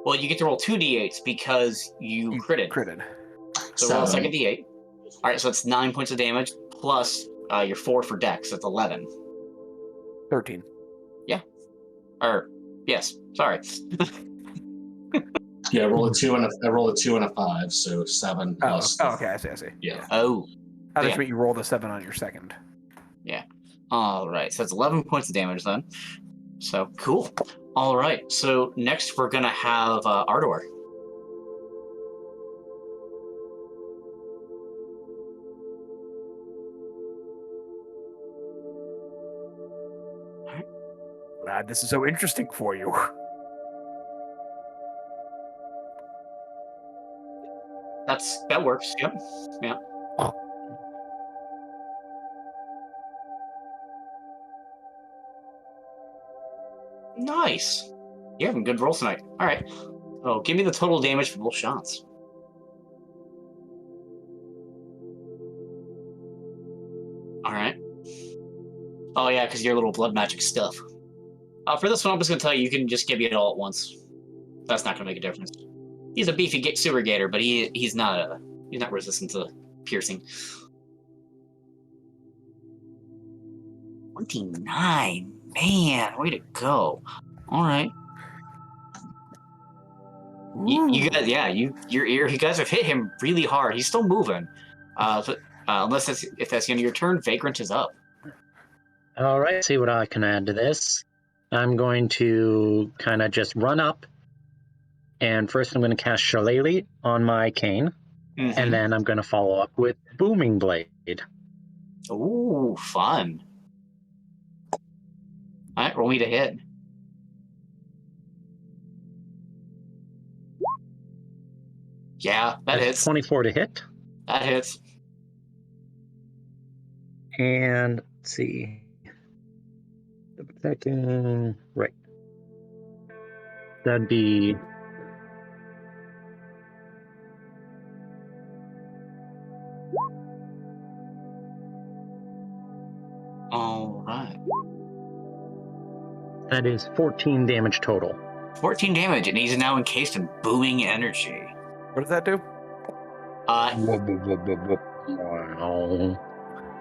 Well, you get to roll 2d8s because you critted. Critted. So roll a 7. second d8. All right, so it's 9 points of damage plus your 4 for dex. That's 11. 13. Or yes, sorry. Yeah, I roll a 2 and a 5, so 7 plus. Okay, I see. Yeah. Oh, I yeah. just meant you rolled a 7 on your second. Yeah. All right, so it's 11 points of damage then. So cool. All right, so next we're gonna have Ardor. Glad this is so interesting for you. That works. Yep. Yeah. Nice. You're having good rolls tonight. All right. Oh, give me the total damage for both shots. All right. Oh yeah, because your little blood magic stuff. For this one, I'm just gonna tell you, you can just give me it all at once. That's not gonna make a difference. He's a beefy sewer gator, but he's not resistant to piercing. 29, man, way to go! All right. You guys, yeah, you guys have hit him really hard. He's still moving. Unless if that's the end of your turn, Vagrant is up. All right, see what I can add to this. I'm going to kind of just run up, and first I'm going to cast Shillelagh on my cane, and then I'm going to follow up with Booming Blade. Ooh, fun. All right, roll me to hit. Yeah, that hits. 24 to hit. That hits. And let's see. Double-checking. Right. That'd be... All right. That is 14 damage total. 14 damage, and he's now encased in booming energy. What does that do?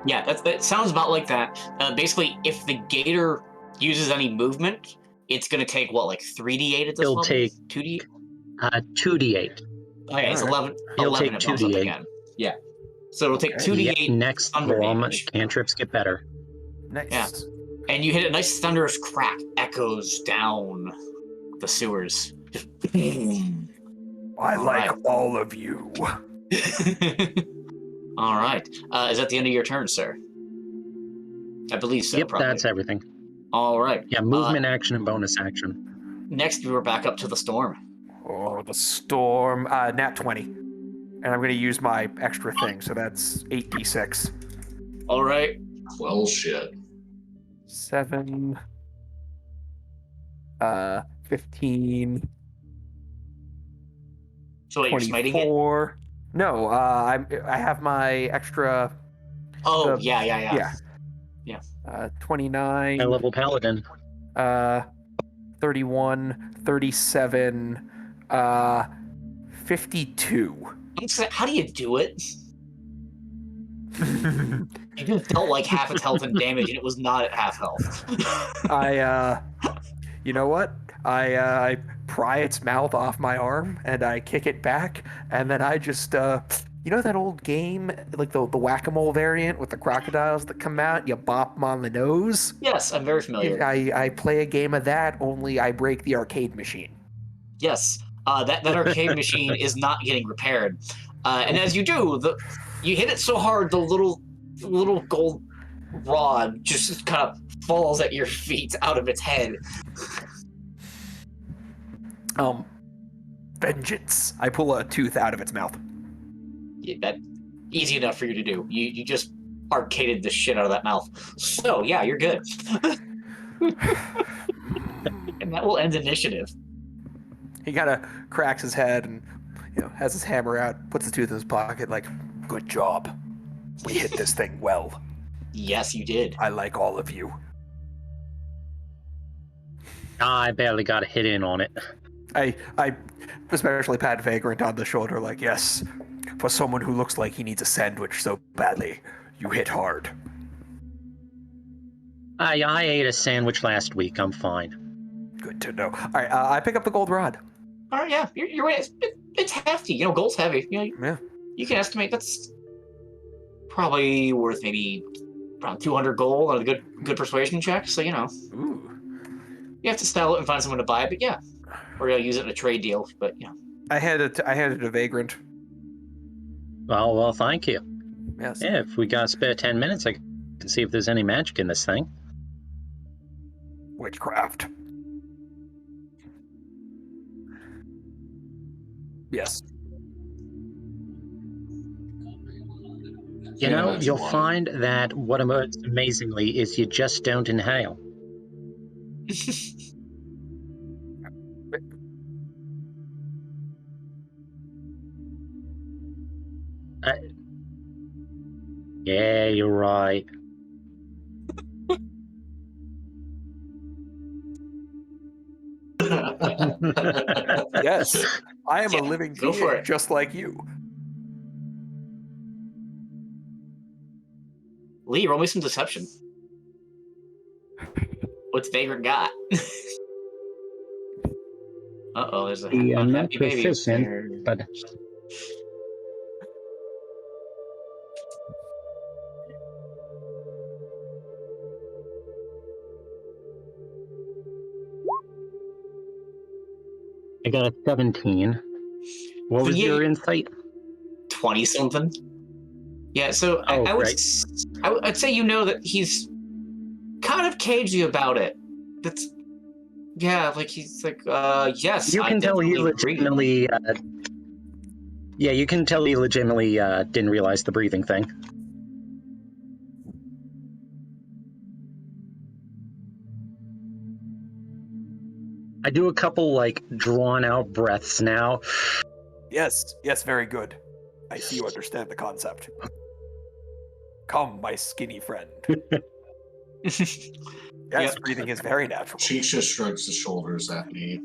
Yeah, that sounds about like that. Basically, if the gator uses any movement, it's going to take, what, like 3d8 at this level? He'll take 2d8? 2d8. Okay, it's 11. He'll 11 take it bumps up 2d8. again. Yeah. So it'll take Okay. 2d8 Yeah, next thunder roll, damage. cantrips get better. Nice. Yeah. And you hit a nice thunderous crack, echoes down the sewers. Just boom. I All like right. all of you. All right. Is that the end of your turn, sir? I believe so. Yep, probably. that's everything. All right. Yeah, movement action and bonus action. Next, we're back up to the storm. Oh, the storm. Nat 20. And I'm going to use my extra thing, so that's 8d6. All right. Well, shit. 7. 15. So wait, you're smiting it? 24. No, I have my extra. Oh, the- yeah. 29. High level paladin. 31, 37, 52. How do you do it? You just dealt like half its health and damage, and it was not at half health. You know what? I pry its mouth off my arm and I kick it back, and then I just, you know that old game, like the whack-a-mole variant with the crocodiles that come out, you bop them on the nose? Yes, I'm very familiar. I play a game of that, only I break the arcade machine. Yes, that arcade machine is not getting repaired, and as you do, you hit it so hard, the little gold rod just kind of falls at your feet out of its head. Vengeance. I pull a tooth out of its mouth. Yeah, that easy enough for you to do. You just arcaded the shit out of that mouth. So yeah, you're good. And that will end initiative. He kind of cracks his head and, has his hammer out, puts the tooth in his pocket, like, good job. We hit this thing well. Yes, you did. I like all of you. I barely got a hit in on it. I especially pat Vagrant on the shoulder, like, yes, For someone who looks like he needs a sandwich so badly, you hit hard. I ate a sandwich last week. I'm fine. Good to know. All right, I pick up the gold rod. All right, yeah, you're right. It's hefty. You know, gold's heavy. You know, Yeah. you can estimate that's probably worth maybe around 200 gold on a good persuasion check. So, you know, Ooh. you have to sell it and find someone to buy it. But yeah, or you'll use it in a trade deal. But yeah, I handed it to Vagrant. Well, thank you. Yes. Yeah, if we got spare 10 minutes, I can see if there's any magic in this thing. Witchcraft. Yes. You know, you'll find that what emerges amazingly is you just don't inhale. Yeah, you're right. Yes. I am Yeah, a living go for being it. just like you. Lee, roll me some deception. What's Vagrant got? Uh-oh, there's a I'm not unhappy baby up proficient, there. but I got a 17. What was Yeah, your insight? 20 something. Yeah, so Oh, I'd say you know that he's kind of cagey about it. That's like he's like, yes, You I can tell he definitely agree. legitimately. Yeah, you can tell he legitimately didn't realize the breathing thing. I do a couple like drawn out breaths now. Yes, very good. I see you understand the concept. Come, my skinny friend. Yes, Yep. breathing is very natural. Cheeks just shrugs his shoulders at me,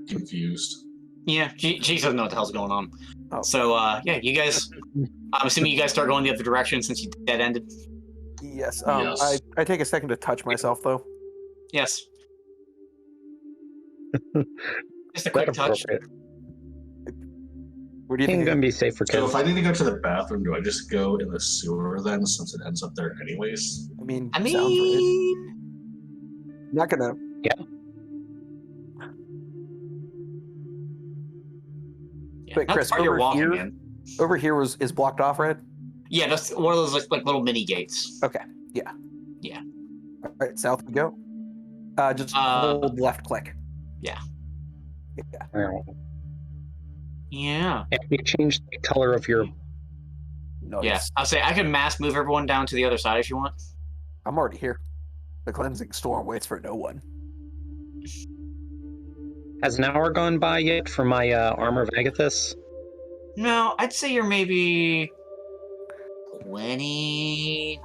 confused. Yeah, she doesn't know what the hell's going on. Oh. So, yeah, you guys, I'm assuming you guys start going the other direction since you dead ended. Yes. Yes. I take a second to touch myself though. Yes. Just a quick touch. Where do you I'm think? gonna be safe for So kids. if I need to go to the bathroom, do I just go in the sewer then, since it ends up there anyways? I mean, I sounds mean, right. Not gonna. yeah, But not Chris, the part you're over walking here, in. over here is blocked off, right? Yeah, that's one of those like little mini gates. Okay. Yeah. Yeah. All right, south we go. Just hold left click. Yeah. Yeah. Yeah. If you change the color of your, Nice. Yeah. I'll say I can mass move everyone down to the other side if you want. I'm already here. The cleansing storm waits for no one. has an hour gone by yet for my armor of Agathis? No, I'd say you're maybe 20.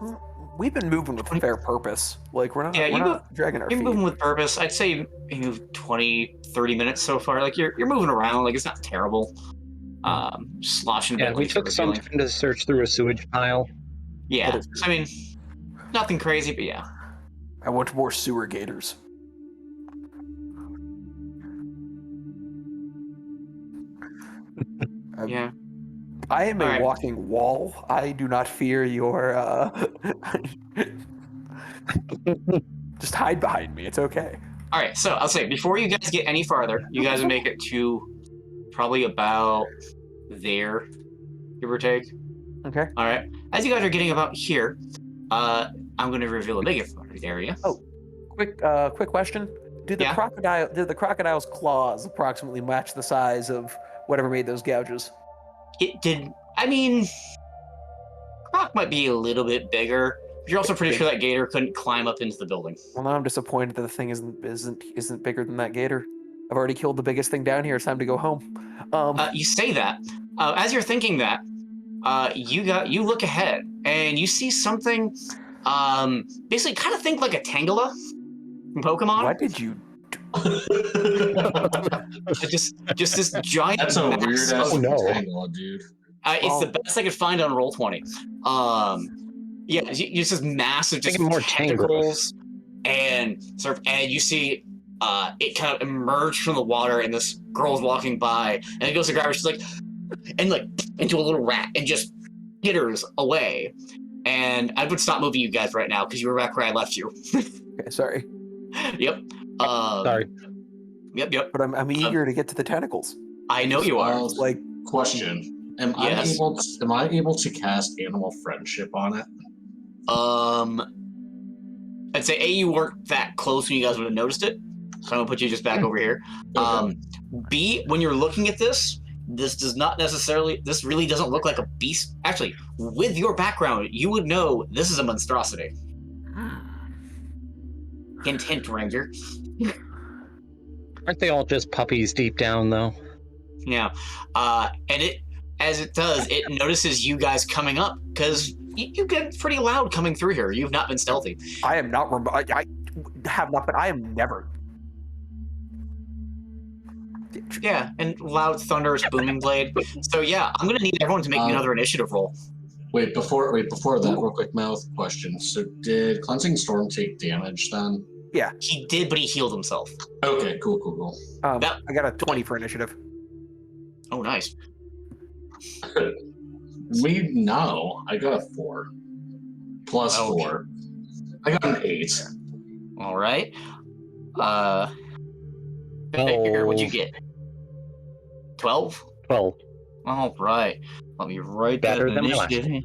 We've been moving with fair purpose. Like we're not dragging our You're feet. moving with purpose. I'd say you move 20, 30 minutes so far. Like you're moving around. Like it's not terrible. Sloshing. Yeah, we took some time to search through a sewage pile. Yeah, I mean, nothing crazy, but yeah. I want more sewer gators. Yeah. I am All a right. walking wall. I do not fear your. Just hide behind me. It's okay. All right. So I'll say before you guys get any farther, you guys make it to probably about there, give or take. Okay. All right. As you guys are getting about here, I'm going to reveal a bigger area. Oh, quick question. Did the crocodile's claws approximately match the size of whatever made those gouges? It did. I mean, Croc might be a little bit bigger. But you're also pretty sure that gator couldn't climb up into the building. Well, now I'm disappointed that the thing isn't bigger than that gator. I've already killed the biggest thing down here. It's time to go home. You say that. As you're thinking that, you look ahead and you see something. Basically, kind of think like a Tangela from Pokemon. What did you? just this giant. That's a weird ass Oh, no. tangle, dude. It's the best I could find on Roll20. Yeah, it's just massive, just more tentacles, and you see it kind of emerge from the water, and this girl's walking by, and it goes to grab her. She's like, into a little rat, and just skitters away. And I would stop moving you guys right now because you were back where I left you. Okay, sorry. Yep. Sorry. Yep. But I'm eager to get to the tentacles. I know you are. Like, question: Am Yes. I able to cast animal friendship on it? I'd say you weren't that close when you guys would have noticed it, so I'm gonna put you just back over here. Okay. B, when you're looking at this really doesn't look like a beast. Actually, with your background, you would know this is a monstrosity. Hint, Ranger. Aren't they all just puppies deep down, though? Yeah. And as it does, it notices you guys coming up, because you get pretty loud coming through here. You've not been stealthy. I am not. I have not, but I am never. Yeah, and loud, thunderous, booming blade. So yeah, I'm gonna need everyone to make me another initiative roll. Wait, before that, real quick mouth question. So did Cleansing Storm take damage then? Yeah. He did, but he healed himself. Okay, cool. I got a 20 for initiative. Oh, nice. No, I got a 4. Plus 4. I got an 8. All right. What'd you get? 12? 12. All right. Let me write Better that than my last initiative.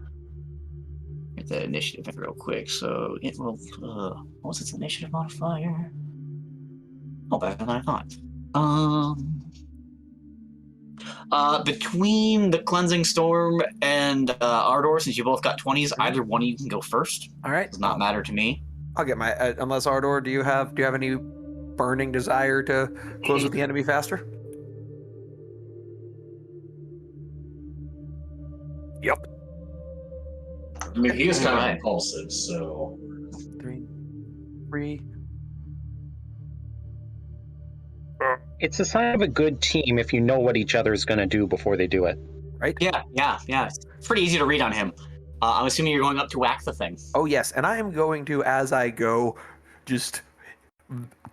Get that initiative real quick. So it will. What was its initiative modifier? Oh, better than I thought. Between the Cleansing Storm and Ardor, since you both got 20s, either one of you can go first. All right. Does not matter to me. I'll get my. Unless Ardor, do you have any burning desire to close with the enemy faster? Yep. I mean, he is kind of impulsive, so 3. It's a sign of a good team if you know what each other is going to do before they do it. Right? Yeah. It's pretty easy to read on him. I'm assuming you're going up to whack the thing. Oh yes, and I am going to, as I go, just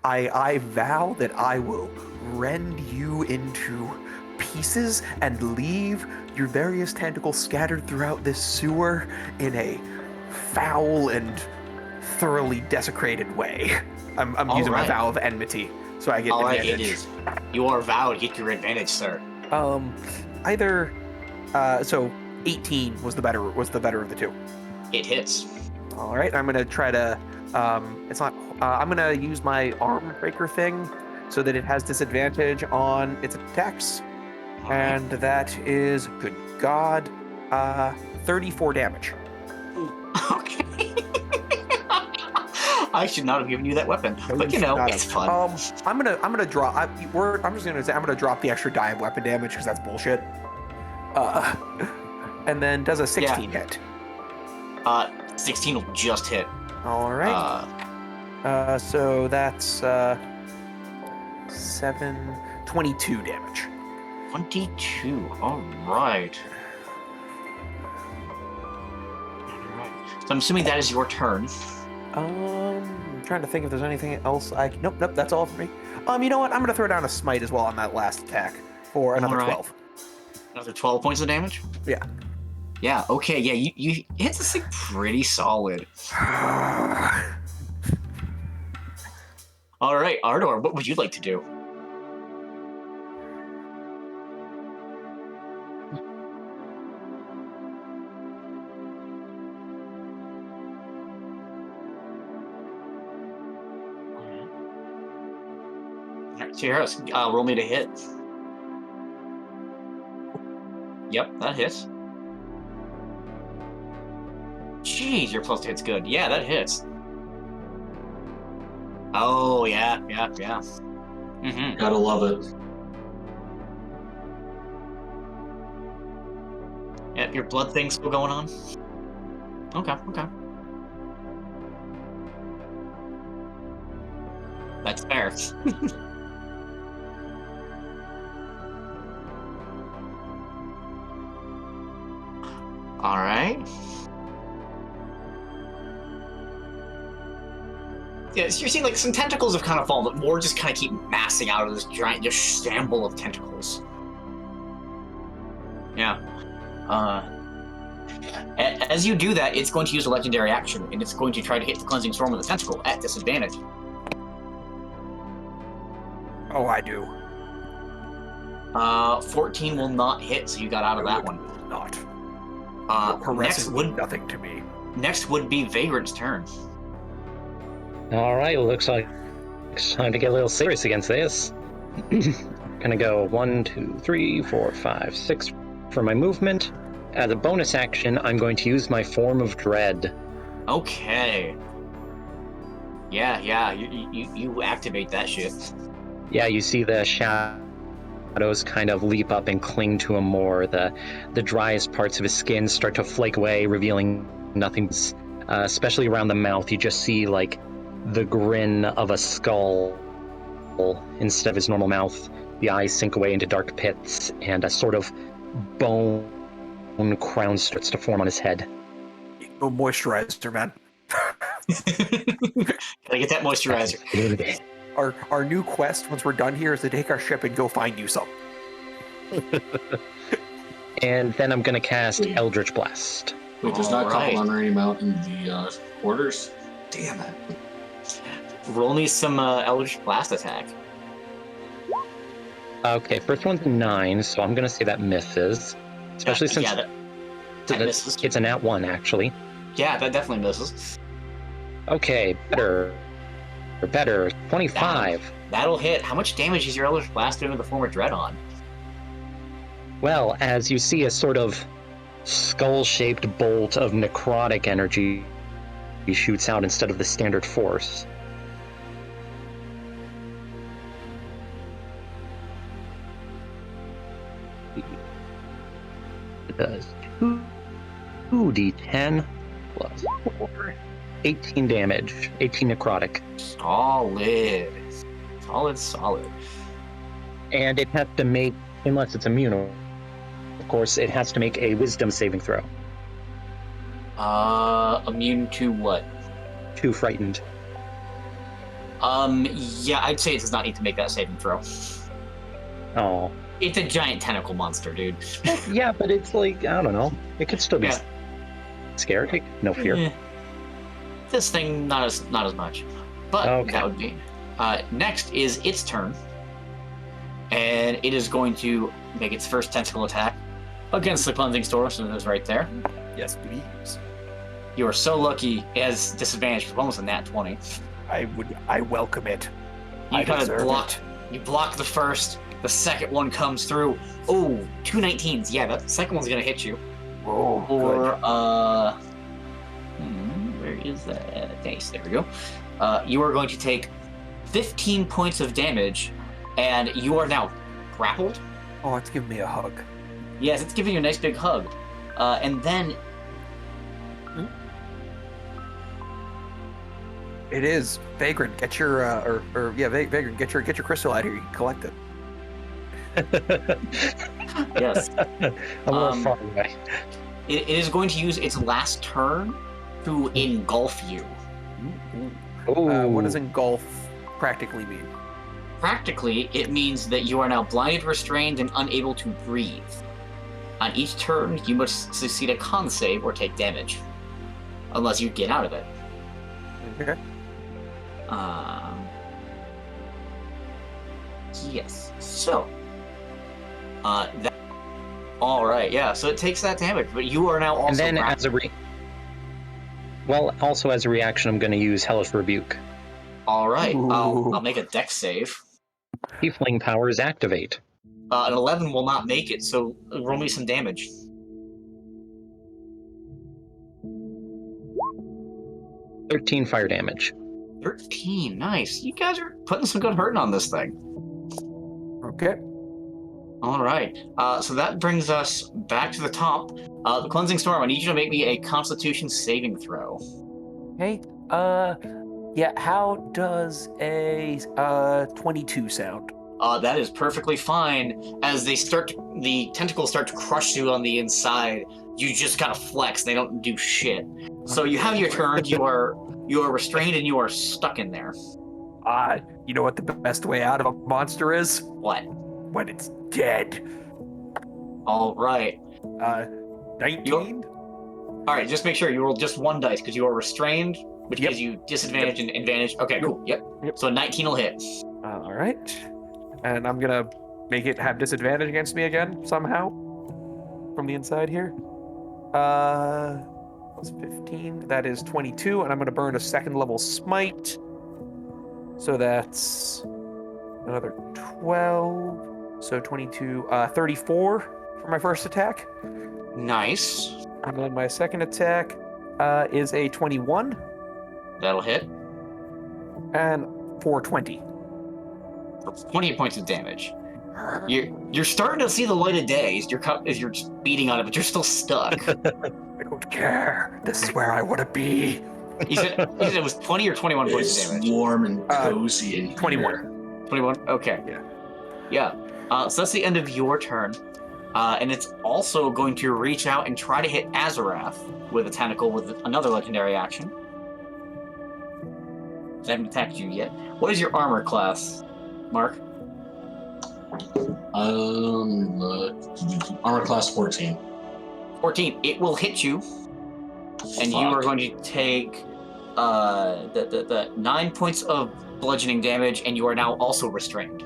I vow that I will rend you into pieces and leave your various tentacles scattered throughout this sewer in a foul and thoroughly desecrated way. I'm using my vow of enmity, so I get advantage. It is. You are vowed. Get your advantage, sir. So 18 was the better of the two. It hits. All right, I'm gonna try to. I'm gonna use my arm breaker thing so that it has disadvantage on its attacks, and that is, good God, 34 damage. Okay. I should not have given you that weapon, but it's fun. I'm gonna drop. I'm gonna drop the extra die of weapon damage because that's bullshit. And then does a 16 hit? 16 will just hit. All right. So that's 22 damage. 22. All right. So I'm assuming that is your turn. I'm trying to think if there's anything else Nope, that's all for me. You know what? I'm gonna throw down a smite as well on that last attack for another 12. Another 12 points of damage? Yeah. Yeah, okay, yeah, you hit this thing pretty solid. All right, Ardor, what would you like to do? Cheers. Roll me to hit. Yep, that hits. Jeez, your plus to hit's good. Yeah, that hits. Oh, yeah. Mm-hmm. Gotta love it. Yep, your blood thing's still going on? Okay. That's fair. All right. Yeah, so you're seeing like some tentacles have kind of fallen, but more just kind of keep massing out of this giant just shamble of tentacles. Yeah. As you do that, it's going to use a legendary action, and it's going to try to hit the Cleansing Storm with a tentacle at disadvantage. Oh, I do. 14 will not hit, so you got out of that one. Not. Next would nothing to me. Next would be Vagrant's turn. All right, looks like it's time to get a little serious against this. Gonna go 1, 2, 3, 4, 5, 6 for my movement. As a bonus action, I'm going to use my Form of Dread. Okay. Yeah, you activate that shit. Yeah, you see the shadows kind of leap up and cling to him more. The driest parts of his skin start to flake away, revealing nothing. Especially around the mouth, you just see like the grin of a skull instead of his normal mouth. The eyes sink away into dark pits, and a sort of bone crown starts to form on his head. No moisturizer, man. Gotta get that moisturizer. Our new quest, once we're done here, is to take our ship and go find you some. And then I'm gonna cast Eldritch Blast. Wait, there's not Alright. complementary amount in the orders? Damn it. Roll me some Eldritch Blast attack. Okay, first one's 9, so I'm gonna say that misses. Especially since that misses. it's a nat 1, actually. Yeah, that definitely misses. Okay, better. 25. That'll hit. How much damage is your Eldritch Blast doing with the Form of Dread on? Well, as you see a sort of skull-shaped bolt of necrotic energy shoots out instead of the standard force. It does 2d10 plus 4. 18 damage. 18 necrotic. Solid. And it has to make, unless it's immune, of course, it has to make a wisdom saving throw. Immune to what? Too frightened. Yeah, I'd say it does not need to make that saving throw. Oh. It's a giant tentacle monster, dude. Yeah, but it's like, I don't know. It could still be scared. No fear. Eh. This thing, not as much. But Okay. that would be. Next is its turn. And it is going to make its first tentacle attack against the Cleansing Storm, so it is right there. Yes, please. You are so lucky it has disadvantage, it's almost a nat 20. I welcome it. You I kind of deserve block. it. You block the first. The second one comes through. Oh, 2 19s. Yeah, that second one's gonna hit you. Oh, Or good. where is that? Nice. There we go. You are going to take 15 points of damage, and you are now grappled. Oh, it's giving me a hug. Yes, it's giving you a nice big hug. And then It is. Vagrant, get your Vagrant, get your crystal out here. You can collect it. yes, A little far away. it is going to use its last turn to engulf you. What does engulf practically mean? Practically, it means that you are now blinded, restrained, and unable to breathe. On each turn, you must succeed a con save or take damage, unless you get out of it. Okay. Yes. So, that. All right. Yeah. So it takes that damage, but you are now also. And then as a also as a reaction, I'm going to use Hellish Rebuke. All right. Ooh. I'll make a dex save. Tiefling powers activate. An 11 will not make it, so roll me some damage. 13 fire damage. 13. Nice. You guys are putting some good hurting on this thing. Okay. All right. So that brings us back to the top. The Cleansing Storm, I need you to make me a Constitution saving throw. Hey, yeah, how does a 22 sound? That is perfectly fine. As the tentacles start to crush you on the inside, you just kind of flex. They don't do shit. So you have your turn. You are restrained and you are stuck in there. You know what the best way out of a monster is? What? When it's dead. All right. 19? All right, just make sure you roll just one dice because you are restrained, which gives you disadvantage and advantage. Okay, cool. Yep. So 19 will hit. All right. And I'm going to make it have disadvantage against me again somehow from the inside here. That's 15. That is 22, and I'm going to burn a second level smite. So that's another 12. So 22, 34 for my first attack. Nice. And then my second attack is a 21. That'll hit. And for 20. For 20 points of damage. You're starting to see the light of day as you're just beating on it, but you're still stuck. I don't care. This is where I want to be. You said it was 20 or 21 points of damage? It's warm and cozy in here. 21. 21? Okay. Yeah. So that's the end of your turn. And it's also going to reach out and try to hit Azorath with a tentacle with another legendary action. They haven't attacked you yet. What is your armor class, Mark? Armor class 14. 14. It will hit you. And you are going to take the 9 points of bludgeoning damage, and you are now also restrained.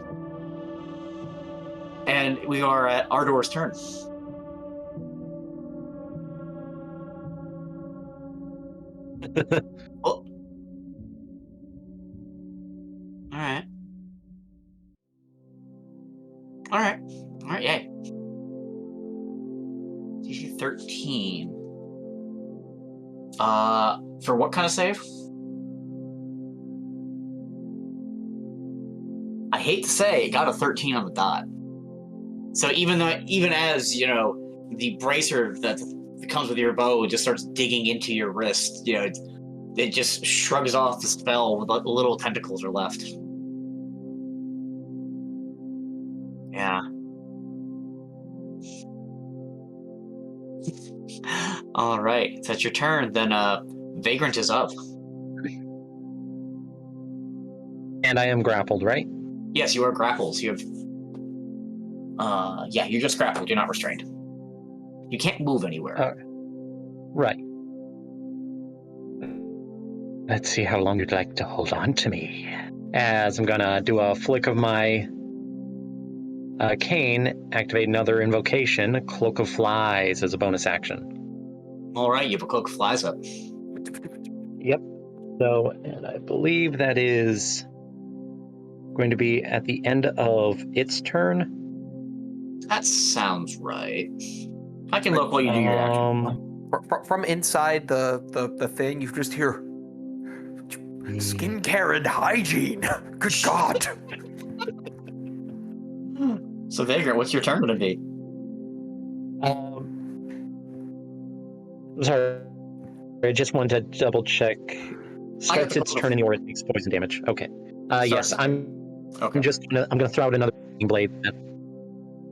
And we are at Ardor's turn. Oh. All right, yay. DC 13. For what kind of save? I hate to say, it got a 13 on the dot. So even as, the bracer that comes with your bow just starts digging into your wrist, it just shrugs off the spell with little tentacles are left. Yeah. All right, that's your turn. Then Vagrant is up. And I am grappled, right? Yes, you are grappled. You have... you're just grappled. You're not restrained. You can't move anywhere. Right. Let's see how long you'd like to hold on to me. As I'm gonna do a flick of my cane, activate another invocation, Cloak of Flies, as a bonus action. All right, you have a Cloak of Flies up. Yep. So, and I believe that is going to be at the end of its turn. That sounds right. I can look while you do your action. From inside the thing, you just hear skincare and hygiene. Good God. So Vagrant, what's your turn going to be? Sorry, I just wanted to double check. Starts its turn in the order, it takes poison damage. Okay. Yes, I'm gonna throw out another booming blade.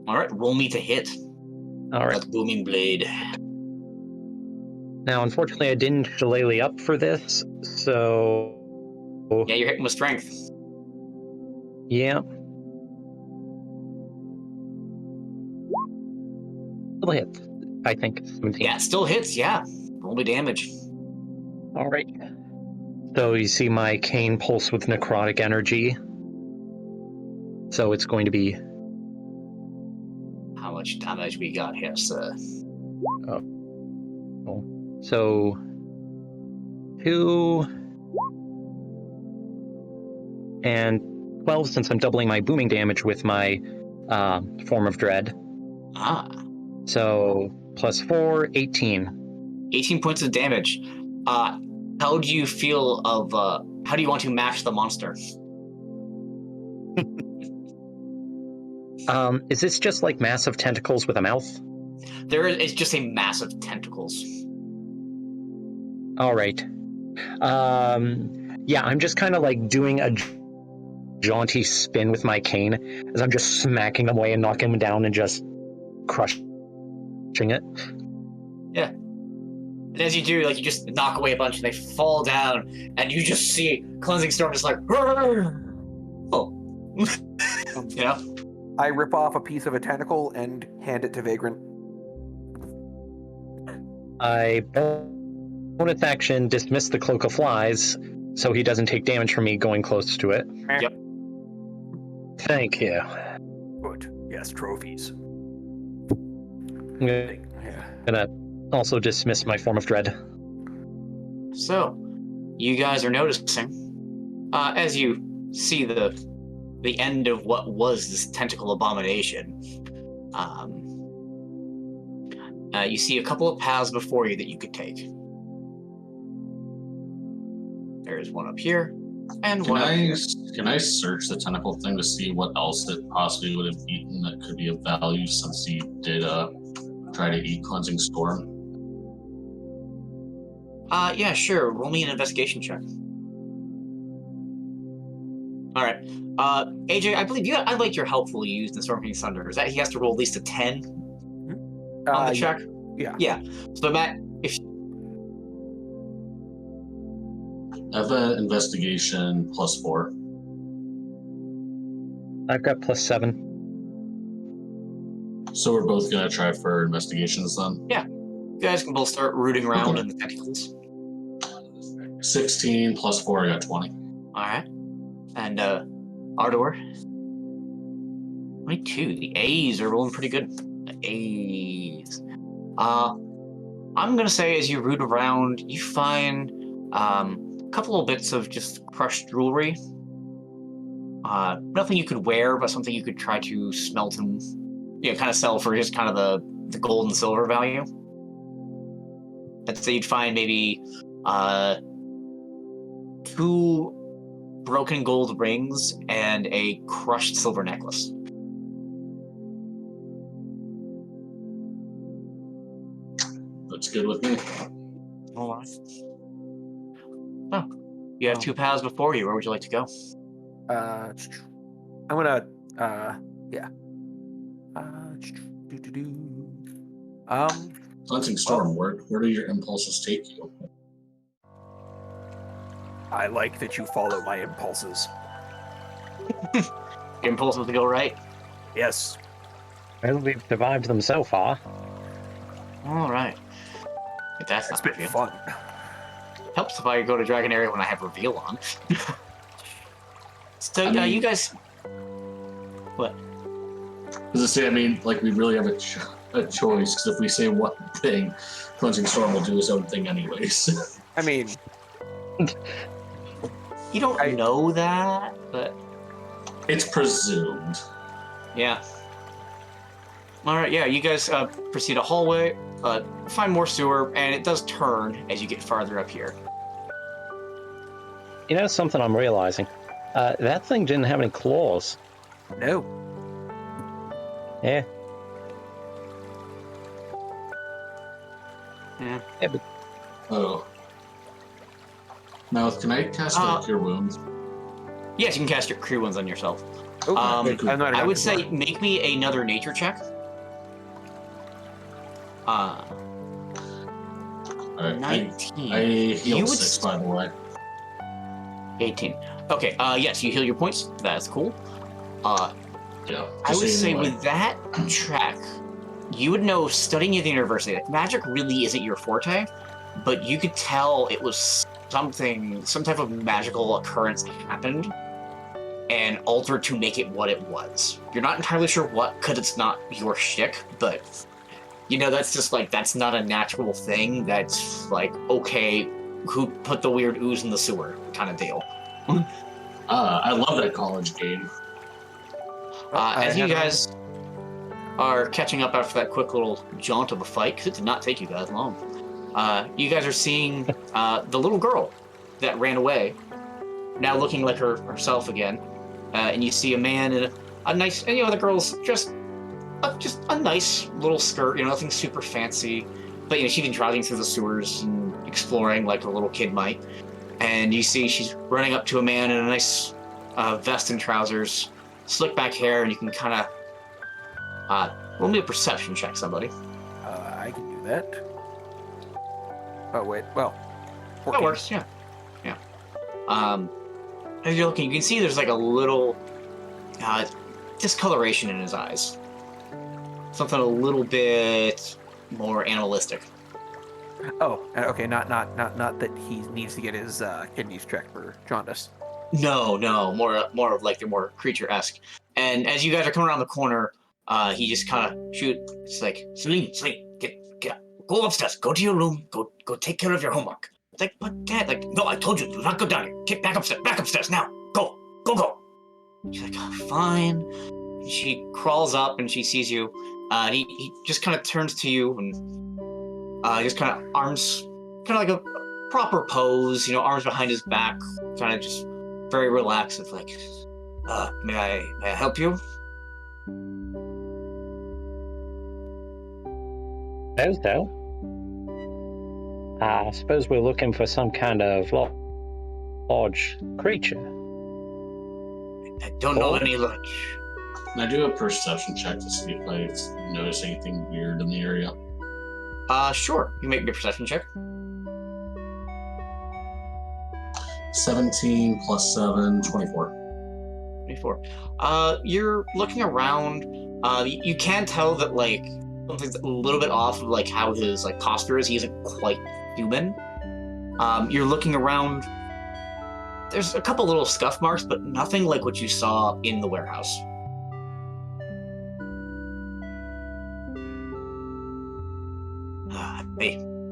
All right, roll me to hit. All right. That booming blade. Now, unfortunately, I didn't shillelagh up for this, so... Yeah, you're hitting with strength. Yeah. Still hits, I think. 17. Yeah, it still hits, yeah. Roll me damage. All right. So you see my cane pulse with necrotic energy. So it's going to be... How much damage we got here, sir? So... 2... and 12 since I'm doubling my booming damage with my Form of Dread. Ah. So, plus 4, 18. 18 points of damage. How do you feel of, how do you want to mash the monster? Is this just like massive tentacles with a mouth? It's just a mass of tentacles. All right. Yeah, I'm just kind of like doing a jaunty spin with my cane as I'm just smacking them away and knocking them down and just crushing it. Yeah. And as you do, like, you just knock away a bunch and they fall down, and you just see Cleansing Storm just like, oh. You know? I rip off a piece of a tentacle and hand it to Vagrant. I bonus action dismiss the Cloak of Flies so he doesn't take damage from me going close to it. Yep. Thank you. Good. Yes, trophies. I'm gonna also dismiss my Form of Dread. So, you guys are noticing, as you see the end of what was this tentacle abomination, you see a couple of paths before you that you could take. There's one up here, and one up here. Can I search the tentacle thing to see what else it possibly would have eaten that could be of value, since he did try to eat Cleansing Storm? Yeah, sure. Roll me an investigation check. All right. AJ, I believe I'd like your helpful use in Storm King Thunder. Is that he has to roll at least a 10 on the check? Yeah. Yeah. So Matt, if I have an investigation +4. I've got +7. So we're both gonna try for investigations then? yeah, you guys can both start rooting around in the tentacles. 16 +4, I got 20. All right. And Ardor. 22. The A's are rolling pretty good. The A's. I'm gonna say as you root around, you find a couple of bits of just crushed jewelry. Nothing you could wear, but something you could try to smelt and kind of sell for just kind of the gold and silver value. I'd say you'd find maybe 2 broken gold rings and a crushed silver necklace. That's good with me. All right. Oh, you have 2 paths before you. Where would you like to go? I'm gonna Cleansing Storm, where do your impulses take you? I like that you follow my impulses. Your impulse was to go right. Yes. Well, we've survived them so far. All right. If that's It's not been reveal. fun. Helps if I go to Dragon Area when I have reveal on. So I mean- you guys, what? As I say, we really have a choice, because if we say one thing, Cleansing Storm will do his own thing anyways. I mean, You don't know that, but It's presumed. yeah. All right, yeah. You guys proceed a hallway, find more sewer, and it does turn as you get farther up here. You know something I'm realizing? That thing didn't have any claws. no. Yeah. Yeah. Yeah, but Oh. Now, can I cast Cure Wounds? Yes, you can cast your Cure Wounds on yourself. Okay. I'm not I would enough say to make me another nature check. Alright, 19. I You healed would 6, by the way. 18. Okay, yes, you heal your points. That's cool. Yeah. I just would so say you know, with that track, you would know studying at the university, like, magic really isn't your forte, but you could tell it was some type of magical occurrence that happened and altered to make it what it was. You're not entirely sure what, because it's not your shtick, but that's just that's not a natural thing. That's okay, who put the weird ooze in the sewer kind of deal. I love that college game. As you guys are catching up after that quick little jaunt of a fight, because it did not take you guys long, you guys are seeing the little girl that ran away, now looking like herself again, and you see a man in a nice, and the girl's just a nice little skirt, nothing super fancy, but she's been driving through the sewers and exploring like a little kid might, and you see she's running up to a man in a nice vest and trousers, slick back hair, and you can kind of roll me a perception check, somebody. I can do that. Oh wait, well, 14. That works, yeah. Yeah. As you're looking, you can see there's like a little discoloration in his eyes. Something a little bit more animalistic. Oh, okay. Not that he needs to get his kidneys checked for jaundice. No, more of like they're more creature-esque. And as you guys are coming around the corner, he just kind of it's like, Celine, get up, go upstairs, go to your room, go take care of your homework. It's like, but Dad, like, no, I told you, do not go down here. Get back upstairs now. Go. She's like, oh, fine. And she crawls up and she sees you. He just kind of turns to you and just kind of arms, kind of like a proper pose, arms behind his back, kind of just very relaxed. It's like, may I help you? So, I suppose we're looking for some kind of large creature. I don't know any large. Can I do a perception check to see if I notice anything weird in the area? Sure. You make me a perception check. 17 plus 7, 24. 24. You're looking around. You can tell that like something's a little bit off of like how his like posture is. He isn't quite human. You're looking around. There's a couple little scuff marks, but nothing like what you saw in the warehouse.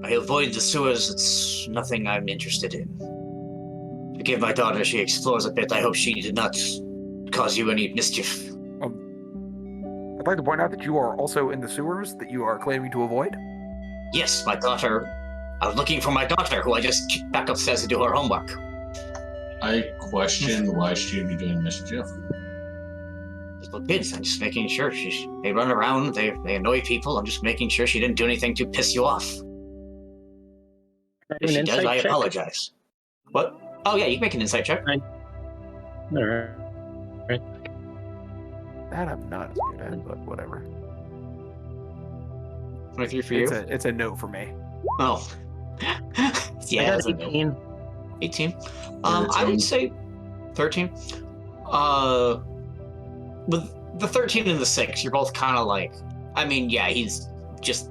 I avoid the sewers. It's nothing I'm interested in. Forgive my daughter, she explores a bit. I hope she did not cause you any mischief. I'd like to point out that you are also in the sewers that you are claiming to avoid. Yes, my daughter. I was looking for my daughter, who I just kicked back upstairs to do her homework. I question why she would be doing mischief. Little kids, I'm just making sure they run around, they annoy people. I'm just making sure she didn't do anything to piss you off. If she does, I apologize. What? Oh yeah, you can make an insight check. All right. That I'm not as good at, but whatever. 23 for you? It's a no for me. Oh. Yeah, I got 18. No. 18. I would say 13. With the 13 and the 6, you're both kind of like, I mean, yeah, he's just,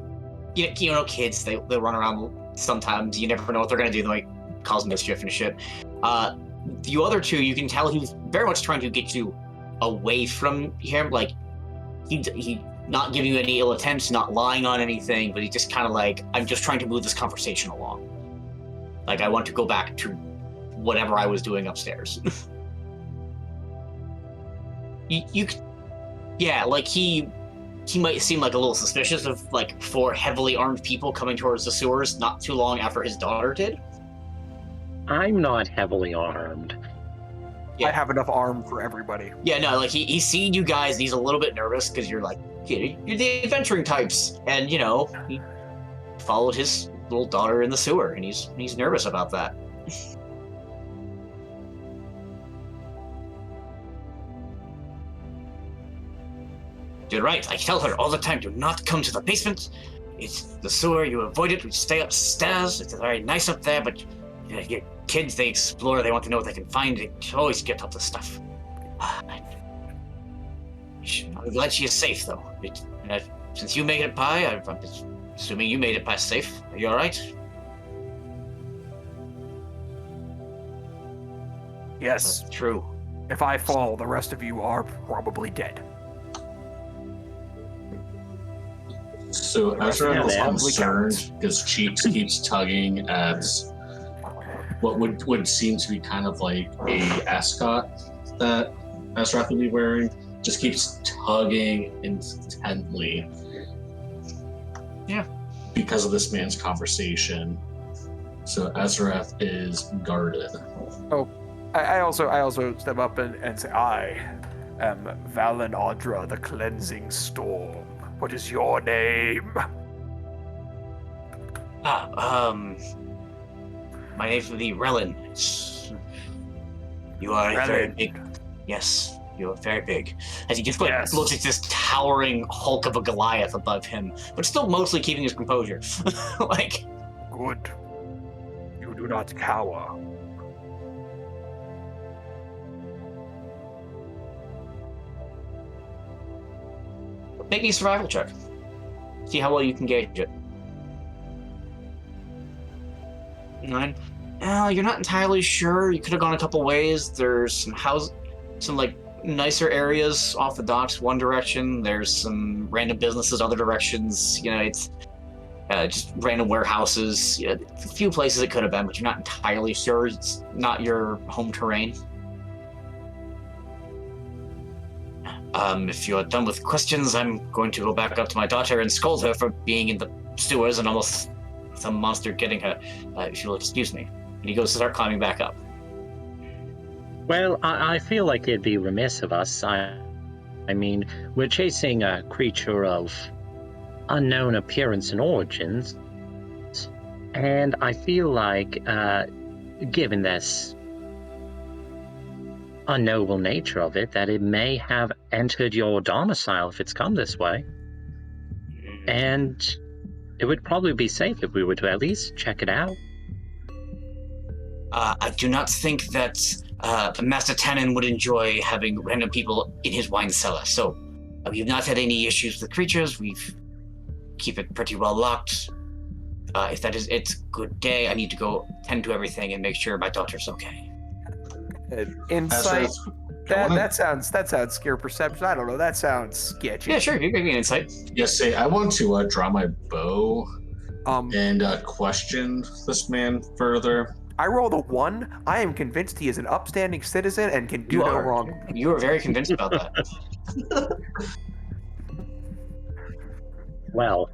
kids, they run around sometimes. You never know what they're going to do. They might cause mischief and shit. The other two, you can tell he's very much trying to get you away from him. Like, he not giving you any ill attempts, not lying on anything, but he's just kind of like, I'm just trying to move this conversation along. Like, I want to go back to whatever I was doing upstairs. Yeah, like he might seem like a little suspicious of like 4 heavily armed people coming towards the sewers not too long after his daughter did. I'm not heavily armed. Yeah. I have enough arm for everybody. Yeah, no, like he's seen you guys and he's a little bit nervous because you're like, you're the adventuring types, and he followed his little daughter in the sewer, and he's nervous about that. You're right. I tell her all the time, do not come to the basement. It's the sewer. You avoid it. We stay upstairs. It's very nice up there, but your kids, they explore. They want to know what they can find. They always get up the stuff. I'm glad she is safe, though. Since you made it by, I'm assuming you made it by safe. Are you all right? Yes. That's true. If I fall, the rest of you are probably dead. So Azorath is Yeah, concerned because Cheeks keeps tugging at what would seem to be kind of like a ascot that Azorath would be wearing. Just keeps tugging intently. Yeah. Because of this man's conversation. So Azorath is guarded. Oh, I also step up and say, I am Valen Ardor, the Cleansing Storm. What is your name? My name's the Relin. You are very big. Yes, you are very big. As he just looks at this towering hulk of a Goliath above him, but still mostly keeping his composure. Like, good. Do not cower. Make me a survival check. See how well you can gauge it. 9. You're not entirely sure. You could have gone a couple ways. There's some like nicer areas off the docks one direction. There's some random businesses other directions. You know, it's just random warehouses. You know, a few places it could have been, but you're not entirely sure. It's not your home terrain. If you're done with questions, I'm going to go back up to my daughter and scold her for being in the sewers and almost some monster getting her. If you'll excuse me. And he goes to start climbing back up. Well, I feel like it'd be remiss of us. I mean, we're chasing a creature of unknown appearance and origins, and I feel like, given this unknowable nature of it, that it may have entered your domicile if it's come this way. And it would probably be safe if we were to at least check it out. I do not think that Master Tannen would enjoy having random people in his wine cellar. So we've not had any issues with creatures. We've keep it pretty well locked. If that is it's a good day, I need to go tend to everything and make sure my daughter's okay. Insight. That sounds scare perception. I don't know. That sounds sketchy. Yeah, sure. You give me an insight. Yes, say I want to draw my bow and question this man further. I rolled a 1. I am convinced he is an upstanding citizen and can do no wrong. You are very convinced about that. Well.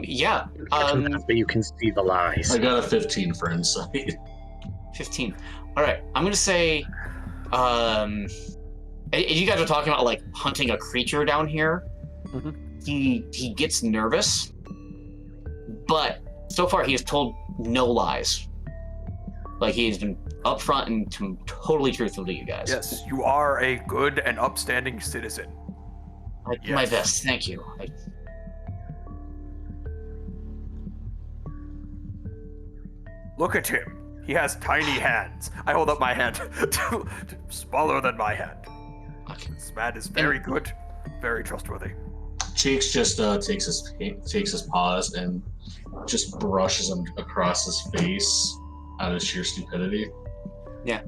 Yeah. But you can see the lies. I got a 15 for insight. 15. All right. I'm gonna say, you guys are talking about like hunting a creature down here. Mm-hmm. He gets nervous, but so far he has told no lies. Like he has been upfront and totally truthful to you guys. Yes, you are a good and upstanding citizen. My best, thank you. Look at him. He has tiny hands. I hold up my hand. Smaller than my hand. Okay. This man is very good, very trustworthy. Cheeks just takes his paws and just brushes them across his face out of sheer stupidity. Yeah,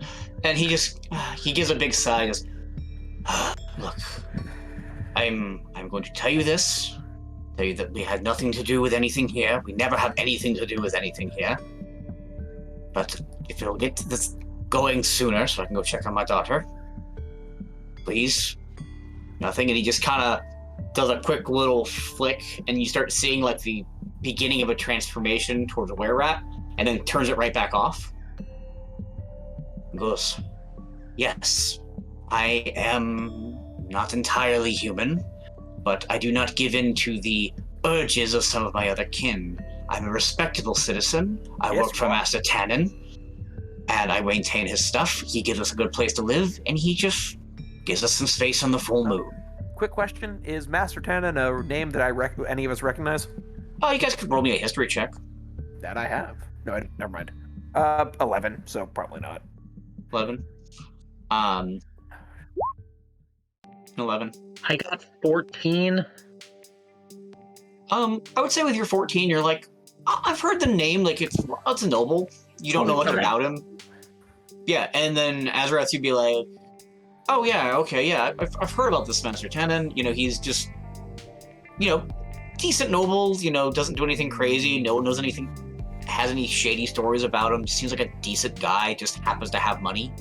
and he gives a big sigh. Goes, look, I'm going to tell you this. Tell you that we had nothing to do with anything here. We never have anything to do with anything here. But if you'll get to this going sooner, so I can go check on my daughter, please. Nothing. And he just kind of does a quick little flick, and you start seeing like the beginning of a transformation towards a were-rat, and then turns it right back off. And goes, yes, I am not entirely human, but I do not give in to the urges of some of my other kin. I'm a respectable citizen. I work for Master Tannen, and I maintain his stuff. He gives us a good place to live, and he just gives us some space on the full moon. Quick question: is Master Tannen a name that any of us recognize? Oh, you guys could roll me a history check. That I have. No, never mind. 11, so probably not. 11. 11. I got 14. I would say with your 14, you're like, I've heard the name, like it's a noble. You don't know much about him. Yeah, and then Azorath, you'd be like, oh yeah, okay, yeah, I've heard about this Master Tannen. You know, he's just, decent noble, doesn't do anything crazy, no one knows anything, has any shady stories about him, seems like a decent guy, just happens to have money.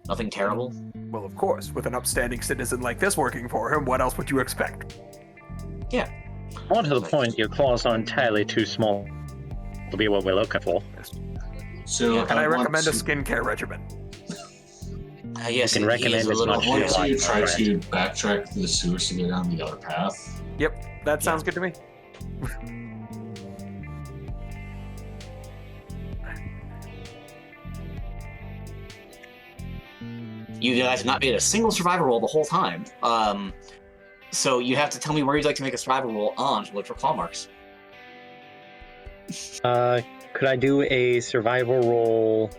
Nothing terrible. Well, of course, with an upstanding citizen like this working for him, what else would you expect? Yeah. More to the point, your claws are entirely too small to be what we're looking for. So, and I recommend a skincare regimen. Yes, you can recommend as much I as want you to like. try to backtrack through the sewers to go down the other path. Yep, that sounds good to me. You guys have not made a single survival roll the whole time. So you have to tell me where you'd like to make a survival roll on to look for claw marks. Could I do a survival roll,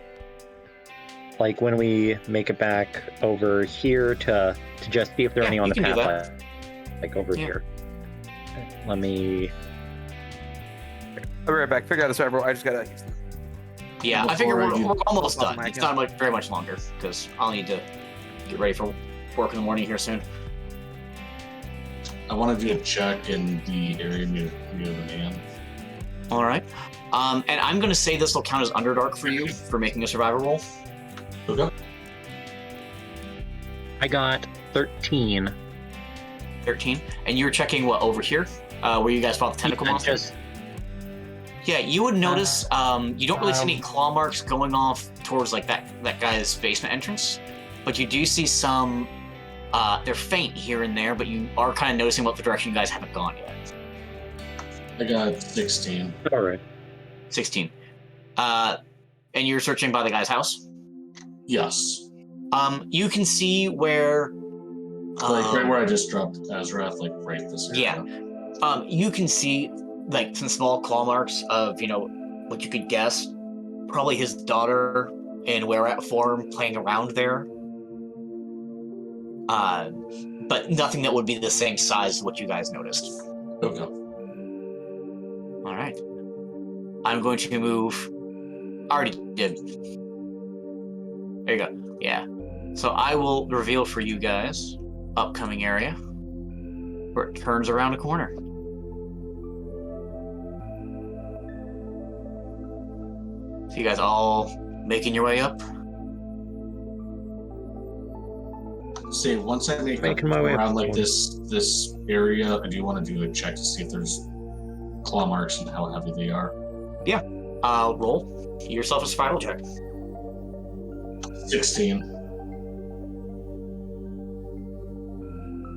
like when we make it back over here to just see if there are any on the path, like over here? Let me. I'll be right back. Figure out the survival. I just gotta. Yeah, I figure we're almost done. It's not like very much longer because I'll need to get ready for work in the morning here soon. I want to do a check in the area near the man. All right. And I'm going to say this will count as Underdark for you for making a survival roll. Okay. I got 13. 13. And you're checking what, over here? Where you guys fought the tentacle monster? Yeah, you would notice you don't really see any claw marks going off towards like that guy's basement entrance, but you do see some. They're faint here and there, but you are kind of noticing what the direction you guys haven't gone yet. I got 16. All right. 16. And you're searching by the guy's house? Yes. You can see where. Like right where I just dropped Azorath, like right this area. Yeah. You can see like some small claw marks of, what you could guess, probably his daughter in were-at form playing around there. But nothing that would be the same size as what you guys noticed. Okay. All right. I'm going to move. I already did. There you go. Yeah. So I will reveal for you guys upcoming area where it turns around a corner. So you guys all making your way up? Say once I make Making my way around up. like this area, I do want to do a check to see if there's claw marks and how heavy they are. Yeah. Roll yourself a survival check. 16.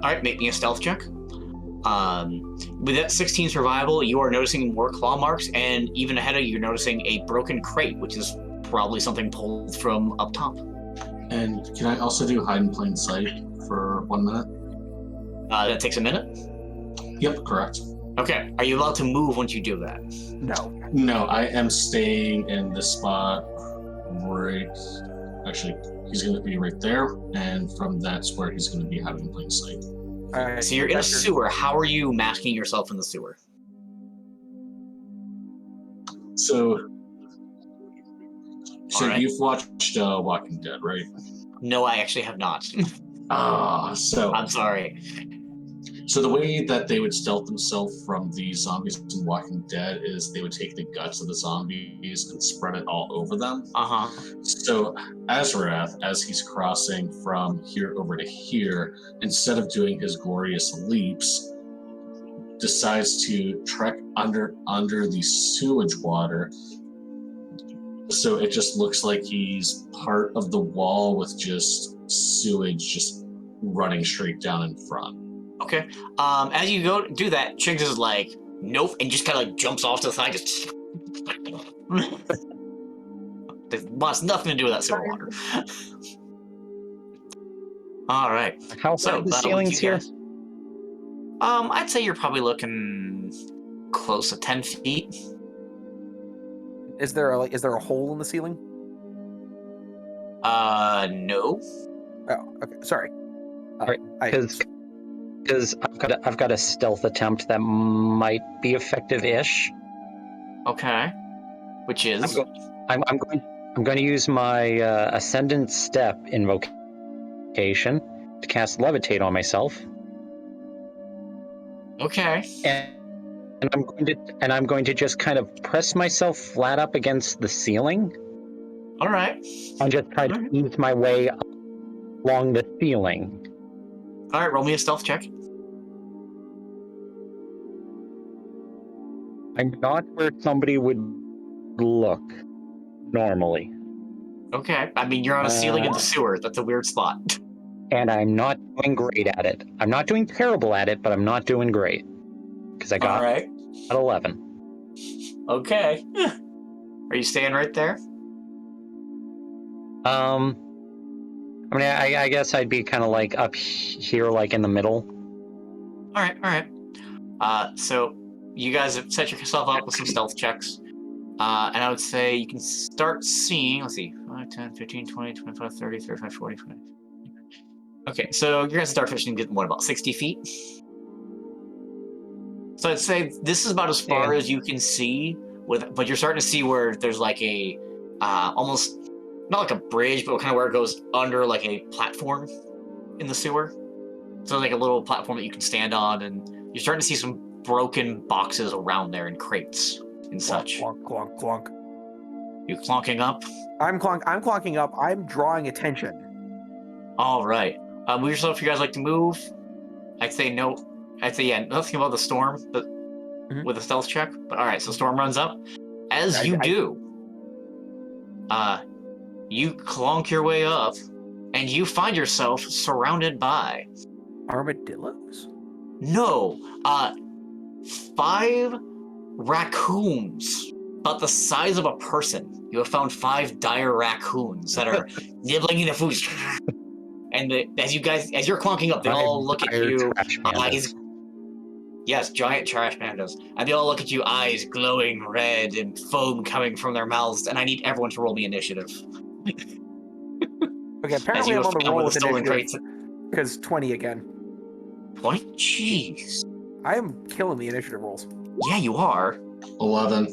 All right, make me a stealth check. With that 16 survival, you are noticing more claw marks, and even ahead of you, you're noticing a broken crate, which is probably something pulled from up top. And can I also do hide in plain sight for 1 minute? That takes a minute? Yep, correct. Okay, are you allowed to move once you do that? No, I am staying in this spot right... Actually, he's going to be right there, and from that's where he's going to be hiding in plain sight. All right, So you're in a sewer. How are you masking yourself in the sewer? So right. You've watched Walking Dead, right? No, I actually have not. So I'm sorry. So the way that they would stealth themselves from the zombies in Walking Dead is they would take the guts of the zombies and spread it all over them. Uh-huh. So Azorath, as he's crossing from here over to here, instead of doing his glorious leaps, decides to trek under the sewage water. So it just looks like he's part of the wall with just sewage just running straight down in front. Okay. As you go do that, Chiggs is like, nope, and just kind of like jumps off to the side. Just... It wants nothing to do with that sewer water. All right. How high are the ceilings here? I'd say you're probably looking close to 10 feet. Is there a hole in the ceiling? No. Oh, okay. Sorry. Because I've got a stealth attempt that might be effective-ish. Okay. Which is? I'm going to use my Ascendant Step invocation to cast Levitate on myself. Okay. And I'm going to just kind of press myself flat up against the ceiling. All right. And just try to ease my way along the ceiling. All right, roll me a stealth check. I'm not where somebody would look normally. Okay. I mean, you're on a ceiling in the sewer. That's a weird spot. And I'm not doing great at it. I'm not doing terrible at it, but I'm not doing great. Because I got at 11. Okay. Are you staying right there? I mean, I guess I'd be kind of like up here, like in the middle. All right. So you guys have set yourself up with some stealth checks. And I would say you can start seeing, let's see, 5, 10, 15, 20, 25, 30, 35, 40, 50. Okay, so you're going to start fishing getting what, about 60 feet? So I'd say this is about as far as you can see, but you're starting to see where there's like a, almost, not like a bridge, but kind of where it goes under like a platform in the sewer. So like a little platform that you can stand on, and you're starting to see some broken boxes around there and crates and such. Clonk, clonk, clonk. You clonking up? I'm clonking up. I'm drawing attention. All right. Move yourself if you guys like to move. I'd say no. I'd say, yeah, nothing about the storm, but with a stealth check. But all right, so storm runs up. As you do, you clonk your way up, and you find yourself surrounded by armadillos. No, 5 raccoons, about the size of a person. You have found 5 dire raccoons that are nibbling in the food. And as you're clonking up, they all look at you, eyes. Yes, giant trash pandas. And they all look at you, eyes glowing red and foam coming from their mouths. And I need everyone to roll me initiative. Okay, apparently I'm on the roll with initiative. Crates. Because 20 again. 20? Jeez. I am killing the initiative rolls. Yeah, you are. 11.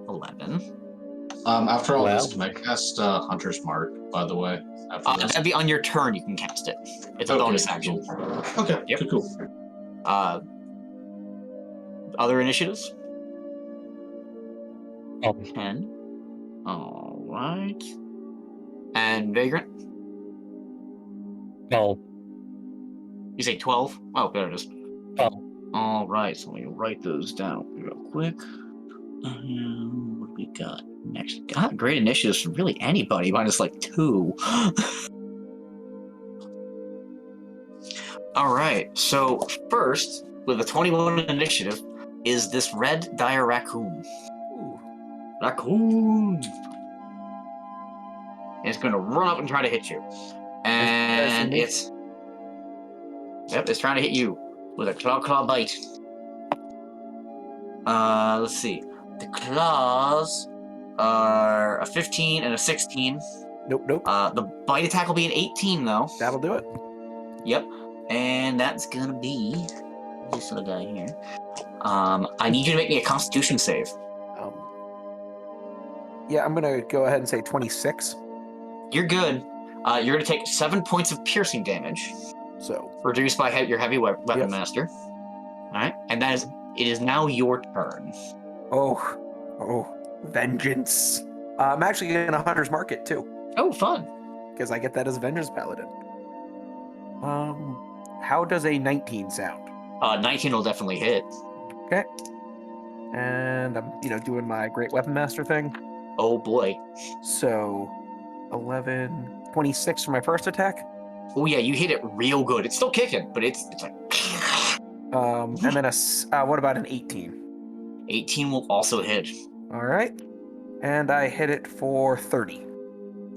11. After all this, can I cast Hunter's Mark, by the way? That'd be on your turn, you can cast it. It's a bonus action. Okay, yep. Cool. Other initiatives? Oh. 10. All right. And Vagrant? No. You say 12? Oh, there it is. 12. All right, so let me write those down real quick. What do we got next? God, great initiatives from really anybody, minus like 2. All right, so first, with a 21 initiative, is this red dire raccoon. Ooh. Raccoon! It's going to run up and try to hit you. And it's trying to hit you with a claw bite. Let's see. The claws are a 15 and a 16. Nope. The bite attack will be an 18, though. That'll do it. Yep. And that's gonna be this little guy here. I need you to make me a Constitution save. Yeah, I'm gonna go ahead and say 26. You're good. You're gonna take 7 points of piercing damage. So reduced by your heavy weapon master. All right, and it is now your turn. Oh, vengeance! I'm actually getting a Hunter's Mark it too. Oh, fun! Because I get that as a Vengeance Paladin. How does a 19 sound? 19 will definitely hit. Okay. And I'm, doing my Great Weapon Master thing. Oh boy. So, 11, 26 for my first attack. Oh yeah, you hit it real good. It's still kicking, but it's like. And then what about an 18? 18 will also hit. All right. And I hit it for 30.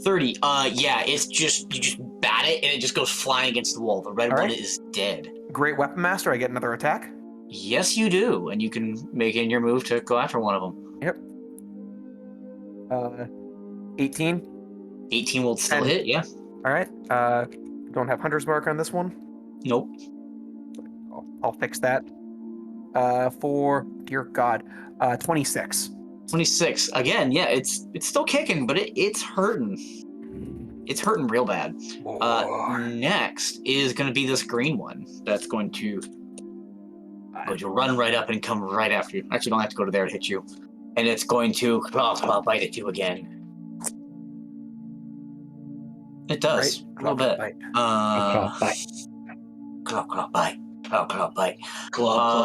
30. Yeah, it's just, you just bat it and it just goes flying against the wall. The red one is dead. Great Weapon Master, I get another attack? Yes, you do. And you can make in your move to go after one of them. Yep. 18? 18 will still hit, yeah. All right. Don't have Hunter's Mark on this one? Nope. I'll fix that. For, dear God, 26. 26. Again, yeah, it's still kicking, but it's hurting. It's hurting real bad. Next is going to be this green one that's going to run right up and come right after you. Actually, don't have to go to there to hit you. And it's going to bite at you again. It does. A little bit. Claw bite.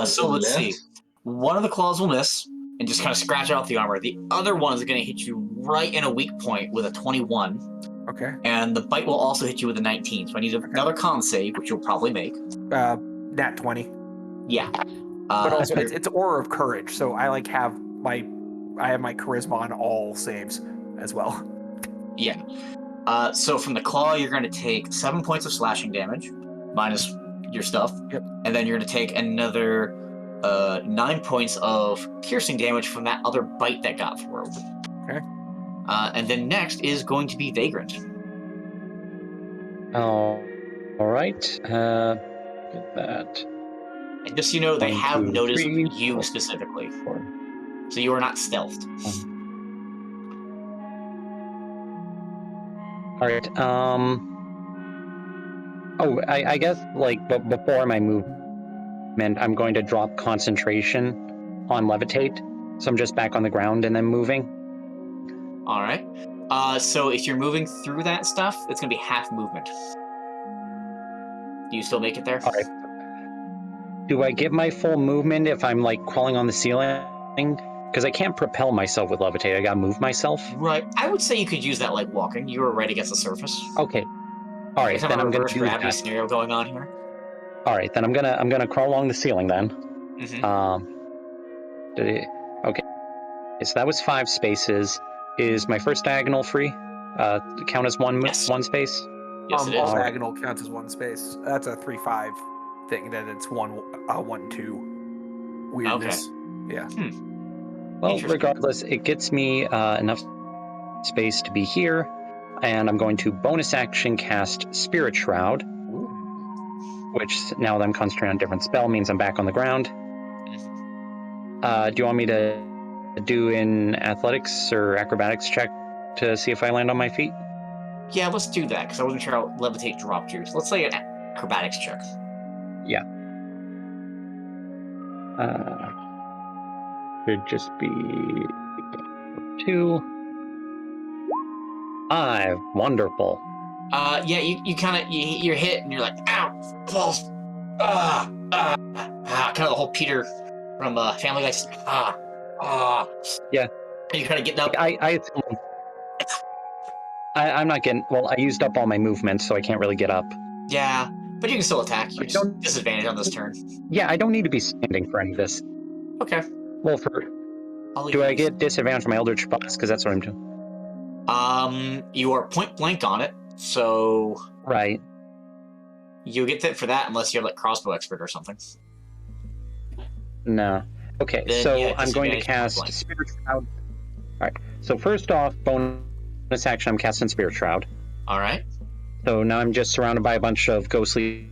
So let's see. One of the claws will miss and just kind of scratch out the armor. The other one is going to hit you right in a weak point with a 21. Okay. And the bite will also hit you with a 19. So I need another con save, which you'll probably make. Nat 20. Yeah. But also, it's Aura of Courage, so I have my charisma on all saves as well. Yeah. So from the claw, you're going to take 7 points of slashing damage, minus your stuff. Yep. And then you're going to take another 9 points of piercing damage from that other bite that got through. Okay. And then next is going to be Vagrant. Oh, all right. Get that. And just so you know, they 1, have 2, noticed 3, you 4, specifically. 4. So you are not stealthed. All right. Oh, I guess but before my movement, I'm going to drop concentration on levitate, so I'm just back on the ground and then moving. All right. So if you're moving through that stuff, it's gonna be half movement. Do you still make it there? All right. Do I get my full movement if I'm crawling on the ceiling? Because I can't propel myself with levitate. I gotta move myself. Right. I would say you could use that like walking. You were right against the surface. Okay. All right, Kind then of a I'm gonna reverse do gravity that. scenario going on here. All right, then I'm gonna crawl along the ceiling then. Mm-hmm. Okay. So that was 5 spaces. Is my first diagonal free? Count as one Yes. one space? Yes, it is. All diagonal counts as one space. That's a 3-5 thing. Then it's 1-2 weirdness. Okay. Yeah. Well, regardless, it gets me enough space to be here, and I'm going to bonus action cast Spirit Shroud, which now that I'm concentrating on a different spell means I'm back on the ground. Do you want me to do an athletics or acrobatics check to see if I land on my feet? Yeah, let's do that, because I wasn't sure how levitate dropped you. So let's say an acrobatics check. Yeah. Should just be 2. 5. Wonderful. Yeah, you kind of you're hit and you're like, ow, balls, kind of the whole Peter from Family Guy, just, Yeah. And you're kind of getting up. I'm not getting. Well, I used up all my movement, so I can't really get up. Yeah, but you can still attack. You just disadvantage on this turn. Yeah, I don't need to be standing for any of this. Okay. Well, do I get disadvantage on my Eldritch Blast? Because that's what I'm doing. You are point blank on it, so right. You get that for that unless you have crossbow expert or something. No. Okay, then, so yeah, I'm going to cast Spirit Shroud. All right. So first off, bonus action, I'm casting Spirit Shroud. All right. So now I'm just surrounded by a bunch of ghostly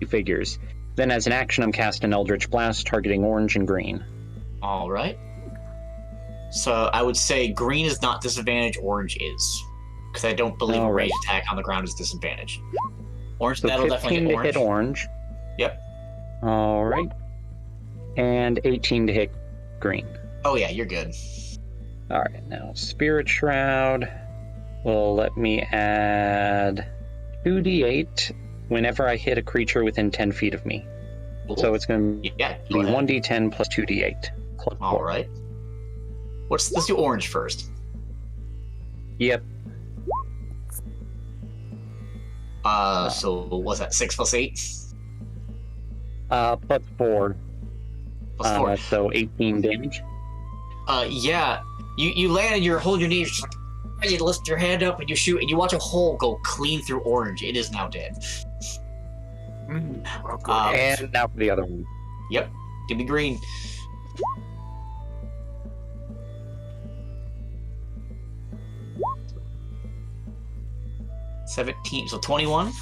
figures. Then as an action, I'm casting Eldritch Blast, targeting orange and green. All right. So I would say green is not disadvantage, orange is. Because I don't believe a ranged attack on the ground is disadvantage. Orange, so that'll definitely hit orange. Hit orange. Yep. All right. And 18 to hit green. Oh yeah, you're good. All right, now Spirit Shroud will let me add 2d8 whenever I hit a creature within 10 feet of me. Cool. So it's going to be ahead. 1d10 plus 2d8. All right. Let's do orange first. Yep. So what's that? 6 plus 8? Plus 4. Plus 4. So 18 damage. Yeah. You land and you're holding your knees, just you lift your hand up and you shoot and you watch a hole go clean through orange. It is now dead. And now for the other one. Yep. Give me green. $17, so 21.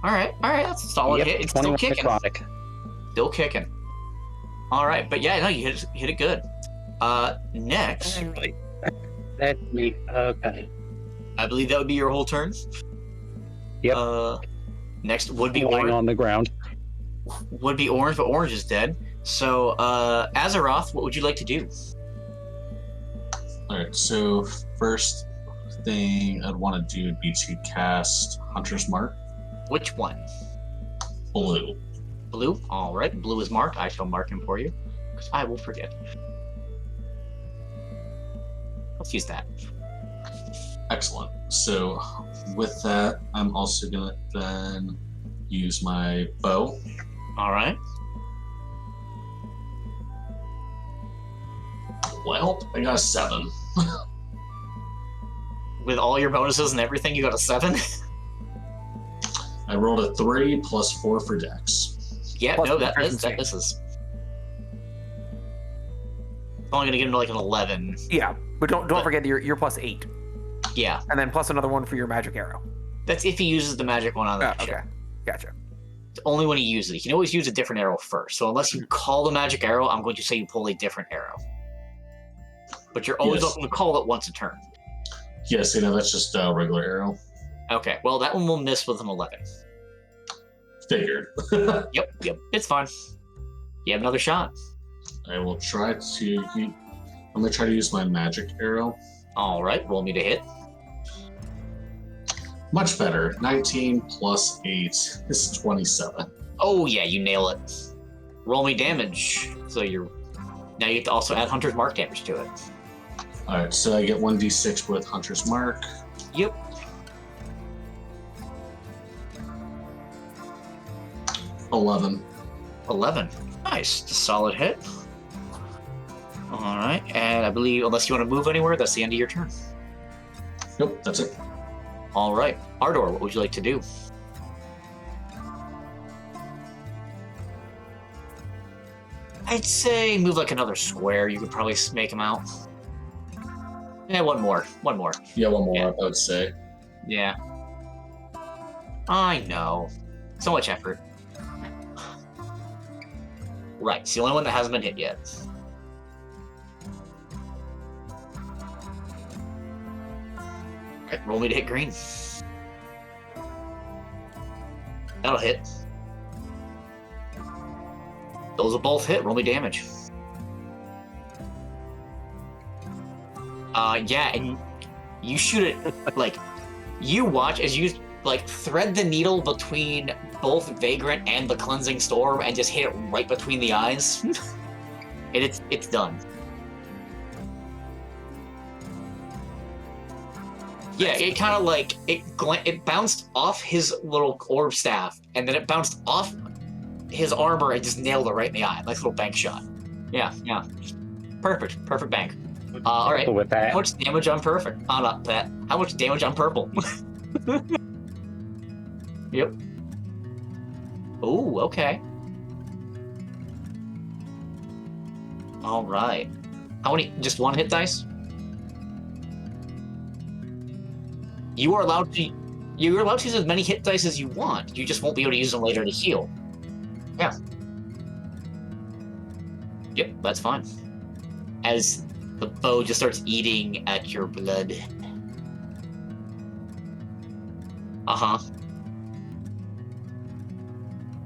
All right, that's a solid hit. It's still kicking. Necrotic. Still kicking. All right, but yeah, no, you hit it good. Next. That's me. Okay. I believe that would be your whole turn. Yep. Next would be lying orange. On the ground. Would be orange, but orange is dead. So, Azorath, what would you like to do? All right. So first thing I'd want to do would be to cast Hunter's Mark. Which one? Blue. Blue. All right. Blue is marked. I shall mark him for you, because I will forget. Let's use that. Excellent. So with that, I'm also gonna then use my bow. All right. Well, I got a 7. With all your bonuses and everything, you got a 7? I rolled a 3 plus 4 for dex. Yeah, Plus no, that proficiency. misses. only gonna give him like an 11. Yeah, but don't forget you're plus 8, Yeah, and then plus another one for your magic arrow. that's if he uses the magic one on that Okay, ship. gotcha. It's only when he uses it. He can always use a different arrow first. So unless you call the magic arrow, I'm going to say you pull a different arrow. But you're always welcome to call it once a turn. Yes, that's just a regular arrow. Okay, well that one will miss with an 11. Figured. Yep, it's fine. You have another shot. I will try to. I'm gonna try to use my magic arrow. All right, roll me to hit. Much better. 19 plus 8 is 27. Oh yeah, you nail it. Roll me damage. So now you have to also add Hunter's Mark damage to it. All right, so I get 1d6 with Hunter's Mark. Yep. 11. 11. Nice. It's a solid hit. All right, and I believe unless you want to move anywhere, that's the end of your turn. Nope, that's it. All right, Ardor, what would you like to do? I'd say move like another square. You could probably make him out. Yeah, one more. Yeah, one more, Yeah. I would say. Yeah. I know. So much effort. Right, it's the only one that hasn't been hit yet. Okay, roll me to hit green. That'll hit. Those will both hit. Roll me damage. Yeah, and you shoot it, like, you watch as you, like, thread the needle between both Vagrant and the Cleansing Storm and just hit it right between the eyes. And it's done. Yeah, it kind of like, it bounced off his little orb staff, and then it bounced off his armor and just nailed it right in the eye. Nice little bank shot. Yeah. Perfect bank. All right. With that. How much damage on perfect? Not that. How much damage on purple? Yep. Ooh, okay. All right. How many? Just one hit dice? You're allowed to use as many hit dice as you want. You just won't be able to use them later to heal. Yeah. Yep, that's fine. As the bow just starts eating at your blood. Uh-huh.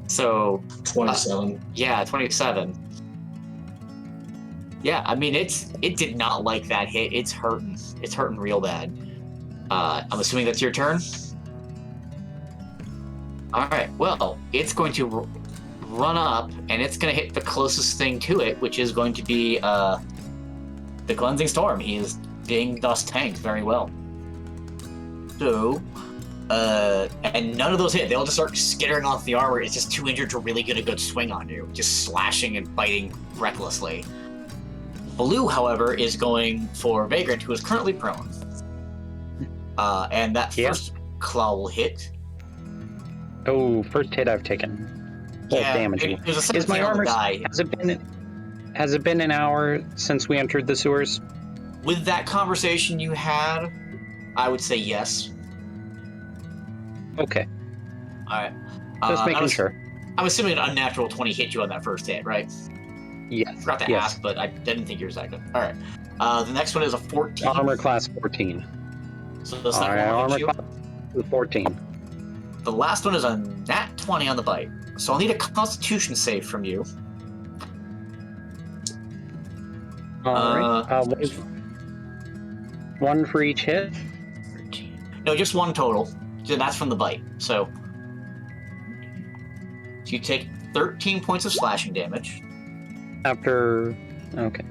So 27. yeah, 27. Yeah, I mean it did not like that hit. It's hurting. It's hurting real bad. I'm assuming that's your turn? Alright, well, it's going to run up, and it's going to hit the closest thing to it, which is going to be the Cleansing Storm. He is being thus tanked very well. So, and none of those hit. They'll just start skittering off the armor. It's just too injured to really get a good swing on you. Just slashing and biting recklessly. Blue, however, is going for Vagrant, who is currently prone. And that first claw will hit. Oh, first hit I've taken. Both damaging. Is my armor? Has it been an hour since we entered the sewers? With that conversation you had, I would say yes. Okay. All right. Just making sure. I'm assuming an unnatural 20 hit you on that first hit, right? Yes. I forgot to ask, but I didn't think you were second. All right. The next one is a 14. Armor class 14. So the second one armor hits you. class 14. The last one is a nat 20 on the bite. So I'll need a Constitution save from you. All right. One for each hit. 13. No, just one total. That's from the bite. So you take 13 points of slashing damage. After... Okay.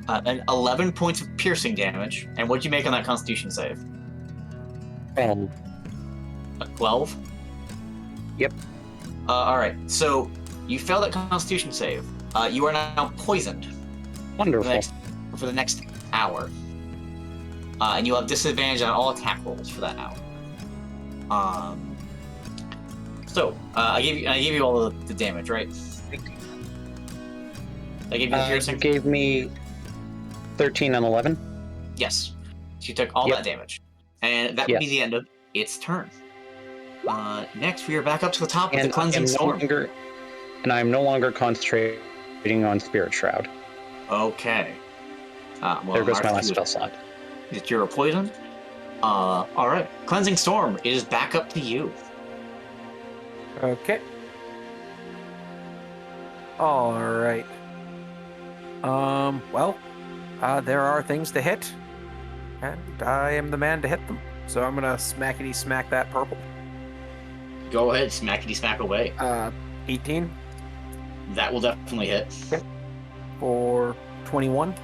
And 11 points of piercing damage. And what'd you make on that Constitution save? 12? Yep. Alright, so you failed that Constitution save. You are now poisoned. Wonderful. For the next hour. And you'll have disadvantage on all attack rolls for that hour. So, I gave you all the damage, right? I gave you piercing? Gave me 13 and 11. Yes. She took all Yep. that damage. And that would be Yes. the end of its turn. Next, we are back up to the top with And the Cleansing Storm. I'm no longer concentrating on Spirit Shroud. Okay. Well, There goes my Marth, last spell slot. You're a poison. Alright. Cleansing Storm, it is back up to you. Okay. All right. Well, there are things to hit, and I am the man to hit them. So I'm gonna smackety smack that purple. Go ahead, smackety smack away. 18 That will definitely hit. for 21.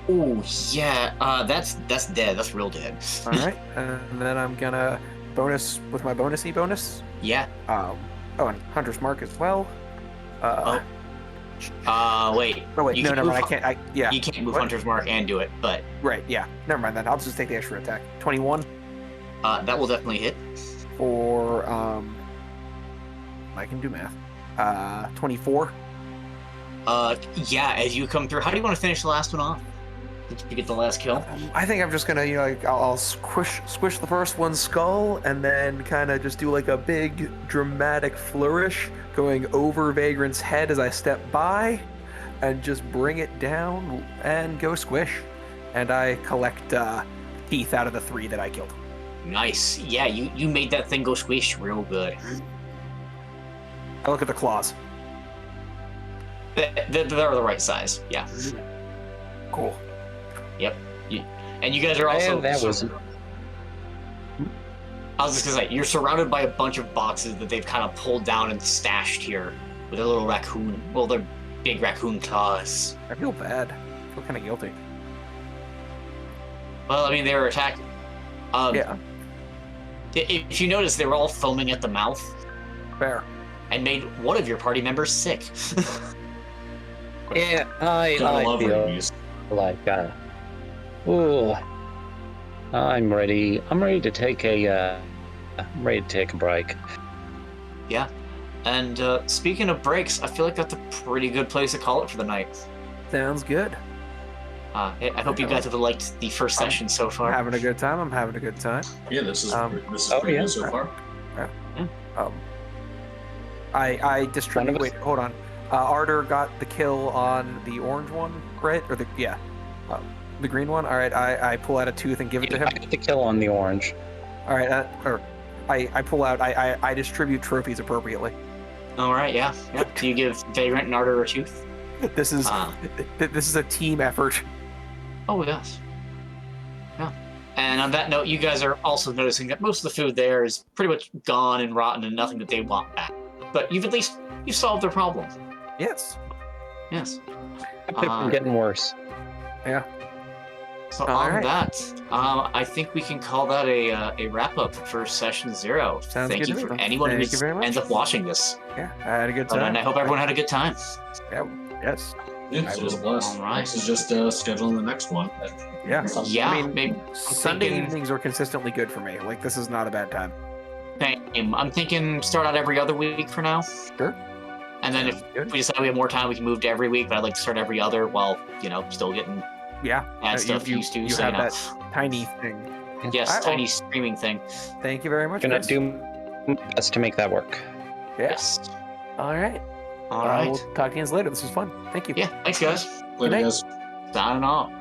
Ooh, yeah. That's dead. That's real dead. All right, and then I'm gonna bonus with my bonus. Yeah. And Hunter's Mark as well. Wait. Oh wait, You no, can never move mind. I can't. Yeah. You can't move What? Hunter's Mark and do it, but Right. Yeah. Never mind then. I'll just take the extra attack. 21 that will definitely hit. for I can do math. 24. Yeah. As you come through, how do you want to finish the last one off? Did you get the last kill? I think I'm just gonna, I'll squish the first one's skull, and then kind of just do like a big dramatic flourish going over Vagrant's head as I step by, and just bring it down and go squish. And I collect teeth out of the 3 that I killed. Nice. Yeah. You made that thing go squish real good. I look at the claws. They're the right size. Yeah. Cool. Yep. And you guys are also. And that was. I was just gonna say, you're surrounded by a bunch of boxes that they've kind of pulled down and stashed here with a little raccoon. Well, they're big raccoon claws. I feel bad. I feel kind of guilty. Well, I mean, they were attacking. Yeah. If you notice, they were all foaming at the mouth Fair. and made one of your party members sick. Yeah, I Gotta love feel rabies. like ooh, I'm ready. I'm ready to take a break. Yeah. And speaking of breaks, I feel like that's a pretty good place to call it for the night. Sounds good. I hope you guys have liked the first session so I'm far. having a good time. I'm having a good time. Yeah, this is Oh, pretty yeah. good so far. I distribute. One of us- Wait, hold on. Ardor got the kill on the orange one, right? Or the green one. All right, I pull out a tooth and give it to him. I got the kill on the orange. All right, I pull out. I distribute trophies appropriately. All right, yeah. Do you give Vagrant and Ardor a tooth? This is a team effort. Oh, yes. Yeah. And on that note, you guys are also noticing that most of the food there is pretty much gone and rotten and nothing that they want back. But you've solved their problem. Yes. Yes. It's been getting worse. Yeah. So All on right. that, I think we can call that a wrap up for session 0. Sounds Thank good you to for me. anyone who Thank you very much. ends up watching this. Yeah, I had a good time. And I hope everyone had a good time. Yeah. Yes. Yeah, so it was a blast. All right. This is just scheduling the next one. Yeah. Yeah, I mean, maybe Sunday thinking- evenings are consistently good for me. Like, this is not a bad time. I'm thinking start out every other week for now. Sure. And then if Good. we decide we have more time, we can move to every week. But I'd like to start every other while, still getting Yeah. ad stuff you used to. you So, have that tiny thing. yes, I- tiny streaming thing. Thank you very much. Gonna Chris. do my best to make that work. Yes. All right. All right. We'll talk to you guys later. This was fun. Thank you. Yeah. Thanks, guys. Later, night. guys. Signing off.